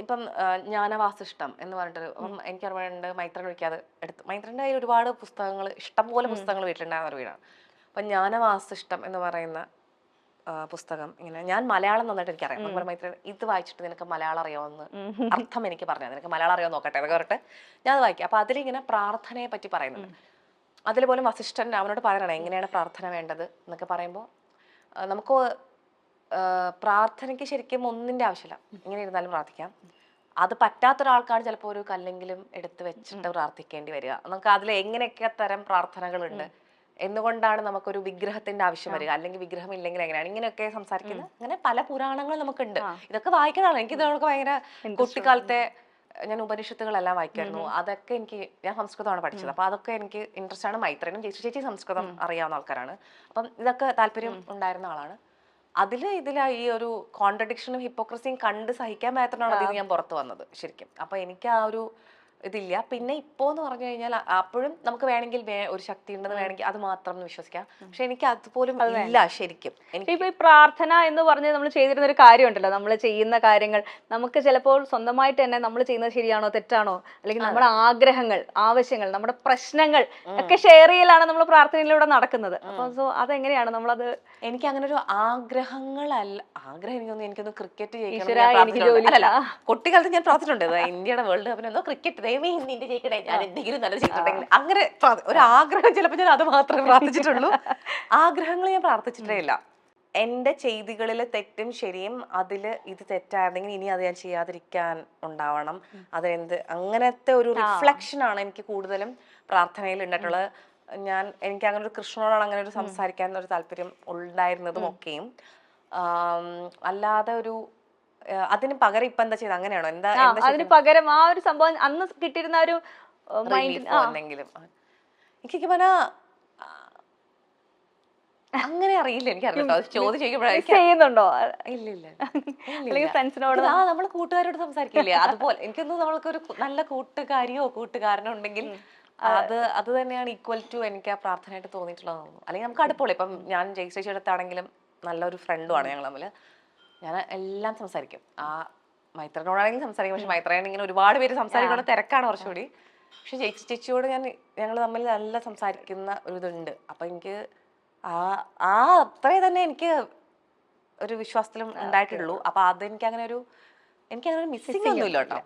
ഇപ്പം ജ്ഞാനവാസിഷ്ടം എന്ന് പറഞ്ഞിട്ട് എനിക്ക് ഓർമ്മയുണ്ട്, മൈത്രൻ വിളിക്കാതെ എടുത്ത്, മൈത്രൻ്റെ കയ്യിൽ ഒരുപാട് പുസ്തകങ്ങൾ, ഇഷ്ടംപോലെ പുസ്തകങ്ങൾ വീട്ടിലുണ്ടാകുന്ന ഒരു വീടാണ്. അപ്പം ജ്ഞാനവാസിഷ്ടം എന്ന് പറയുന്ന പുസ്തകം ഇങ്ങനെ, ഞാൻ മലയാളം നന്നായിട്ട് എനിക്കറിയാം. അതുപോലെ മൈത്രൻ ഇത് വായിച്ചിട്ട് നിനക്ക് മലയാളം അറിയാമെന്ന് അർത്ഥം എനിക്ക് പറഞ്ഞു, നിനക്ക് മലയാളം അറിയാമെന്ന് നോക്കട്ടെ എന്നൊക്കെ പറഞ്ഞിട്ട് ഞാൻ അത് വായിക്കാം. അപ്പൊ അതിലിങ്ങനെ പ്രാർത്ഥനയെ പറ്റി പറയുന്നുണ്ട്. അതിൽ പോലും വസിഷ്ഠൻ അവനോട് പറയണം എങ്ങനെയാണ് പ്രാർത്ഥന വേണ്ടത് എന്നൊക്കെ പറയുമ്പോൾ, നമുക്ക് പ്രാർത്ഥനയ്ക്ക് ശരിക്കും ഒന്നിന്റെ ആവശ്യമില്ല, ഇങ്ങനെ ഇരുന്നാലും പ്രാർത്ഥിക്കാം. അത് പറ്റാത്തൊരാൾക്കാണ് ചിലപ്പോൾ ഒരു കല്ലെങ്കിലും എടുത്ത് വെച്ചിട്ട് പ്രാർത്ഥിക്കേണ്ടി വരിക. നമുക്ക് അതിൽ എങ്ങനെയൊക്കെ തരം പ്രാർത്ഥനകളുണ്ട്, എന്തുകൊണ്ടാണ് നമുക്കൊരു വിഗ്രഹത്തിന്റെ ആവശ്യം വരിക, അല്ലെങ്കിൽ വിഗ്രഹം ഇല്ലെങ്കിൽ എങ്ങനെയാണ്, ഇങ്ങനെയൊക്കെ സംസാരിക്കുന്നത്. അങ്ങനെ പല പുരാണങ്ങൾ നമുക്കുണ്ട്. ഇതൊക്കെ വായിക്കണമാണ്. എനിക്ക് ഇതൊക്കെ ഭയങ്കര, കുട്ടിക്കാലത്തെ ഞാൻ ഉപനിഷത്തുകളെല്ലാം വായിക്കായിരുന്നു. അതൊക്കെ എനിക്ക്, ഞാൻ സംസ്കൃതമാണ് പഠിച്ചത്, അപ്പൊ അതൊക്കെ എനിക്ക് ഇൻട്രസ്റ്റ് ആണ്. മൈത്രനും ചേച്ചി സംസ്കൃതം അറിയാവുന്ന ആൾക്കാരാണ്. അപ്പം ഇതൊക്കെ താല്പര്യം ഉണ്ടായിരുന്ന ആളാണ്. ഇതിൽ ഈ ഒരു കോൺട്രഡിക്ഷനും ഹിപ്പോക്രസിയും കണ്ട് സഹിക്കാൻ മാത്രമാണ് അതിൽ ഞാൻ പുറത്തു വന്നത് ശരിക്കും. അപ്പൊ എനിക്ക് ആ ഒരു ഇതില്ല. പിന്നെ ഇപ്പോന്ന് പറഞ്ഞു കഴിഞ്ഞാൽ അപ്പോഴും നമുക്ക് വേണമെങ്കിൽ ഒരു ശക്തി ഉണ്ടെന്ന് വേണമെങ്കിൽ അത് മാത്രം വിശ്വസിക്കാം. പക്ഷെ എനിക്ക് അതുപോലും ഇല്ല ശരിക്കും. ഇപ്പൊ ഈ പ്രാർത്ഥന എന്ന് പറഞ്ഞ് നമ്മൾ ചെയ്തിരുന്ന ഒരു കാര്യമുണ്ടല്ലോ, നമ്മൾ ചെയ്യുന്ന കാര്യങ്ങൾ നമുക്ക് ചിലപ്പോൾ സ്വന്തമായിട്ട് തന്നെ നമ്മൾ ചെയ്യുന്നത് ശരിയാണോ തെറ്റാണോ, അല്ലെങ്കിൽ നമ്മുടെ ആഗ്രഹങ്ങൾ, ആവശ്യങ്ങൾ, നമ്മുടെ പ്രശ്നങ്ങൾ ഒക്കെ ഷെയർ ചെയ്യലാണ് നമ്മൾ പ്രാർത്ഥനയിലൂടെ നടക്കുന്നത്. അപ്പൊ സോ അതെങ്ങനെയാണ് നമ്മളത്? എനിക്ക് അങ്ങനെ ഒരു ആഗ്രഹങ്ങളല്ല, ആഗ്രഹം എനിക്കൊന്ന് ക്രിക്കറ്റ് ജയിക്കണം. കുട്ടിക്കാലത്ത് ഞാൻ പ്രാർത്ഥിച്ചിട്ടുണ്ട്, ഇന്ത്യയുടെ വേൾഡ് കപ്പിന് ക്രിക്കറ്റ് ഇന്ത്യ ജയിക്കട്ടെ, ഞാൻ എന്തെങ്കിലും നല്ല ചെയ്തിട്ടുണ്ടെങ്കിൽ, അങ്ങനെ ഒരു ആഗ്രഹം ചിലപ്പോൾ ഞാൻ അത് മാത്രമേ പ്രാർത്ഥിച്ചിട്ടുള്ളൂ. ആഗ്രഹങ്ങൾ ഞാൻ പ്രാർത്ഥിച്ചിട്ടേ ഇല്ല. എന്റെ ചെയ്തികളിൽ തെറ്റും ശരിയും, അതിൽ ഇത് തെറ്റായിരുന്നെങ്കിൽ ഇനി അത് ഞാൻ ചെയ്യാതിരിക്കാൻ ഉണ്ടാവണം, അതെന്ത്, അങ്ങനത്തെ ഒരു റിഫ്ലക്ഷൻ ആണ് എനിക്ക് കൂടുതലും പ്രാർത്ഥനയിൽ ഉണ്ടായിട്ടുള്ളത്. എനിക്ക് അങ്ങനെ ഒരു കൃഷ്ണനോടാണ് അങ്ങനെ ഒരു സംസാരിക്കാൻ ഒരു താല്പര്യം ഉണ്ടായിരുന്നതും ഒക്കെയും. അല്ലാതെ ഒരു അതിന് പകരം ഇപ്പൊ എന്താ ചെയ്ത് അങ്ങനെയാണോ, എന്താ അതിന് പകരം ആ ഒരു സംഭവം അന്ന് കിട്ടിയിരുന്ന ഒരു എന്തെങ്കിലും എനിക്ക് പറഞ്ഞാ അങ്ങനെ അറിയില്ല, എനിക്കറിയില്ല. ചെയ്യുന്നുണ്ടോ? ഇല്ല. ഫ്രണ്ട്സിനോട് നമ്മള് കൂട്ടുകാരോട് സംസാരിക്കില്ലേ, അതുപോലെ എനിക്കൊന്നും നമ്മൾക്കൊരു നല്ല കൂട്ടുകാരിയോ കൂട്ടുകാരനോ ഉണ്ടെങ്കിൽ അത് തന്നെയാണ് ഈക്വൽ ടു എനിക്ക് ആ പ്രാർത്ഥനയായിട്ട് തോന്നിയിട്ടുള്ളത് തോന്നുന്നു. അല്ലെങ്കിൽ നമുക്ക് അടുപ്പുള്ളൂ. ഇപ്പം ഞാൻ ജയശ്രീ അടുത്താണെങ്കിലും നല്ലൊരു ഫ്രണ്ടുമാണ് ഞങ്ങൾ തമ്മിൽ. ഞാൻ എല്ലാം സംസാരിക്കും. ആ മൈത്രനോടാണെങ്കിലും സംസാരിക്കും. പക്ഷെ മൈത്രേനെ ഇങ്ങനെ ഒരുപാട് പേര് സംസാരിക്കുന്ന തിരക്കാണ് കുറച്ചുകൂടി. പക്ഷെ ചേച്ചിയോട് ഞങ്ങൾ തമ്മിൽ നല്ല സംസാരിക്കുന്ന ഒരു ഇതുണ്ട്. അപ്പൊ എനിക്ക് അത്രേ തന്നെ എനിക്ക് ഒരു വിശ്വാസത്തിലും ഉണ്ടായിട്ടുള്ളൂ. അപ്പൊ അതെനിക്ക് അങ്ങനെ ഒരു മിസ്സിംഗ് ഒന്നും ഇല്ല കേട്ടോ.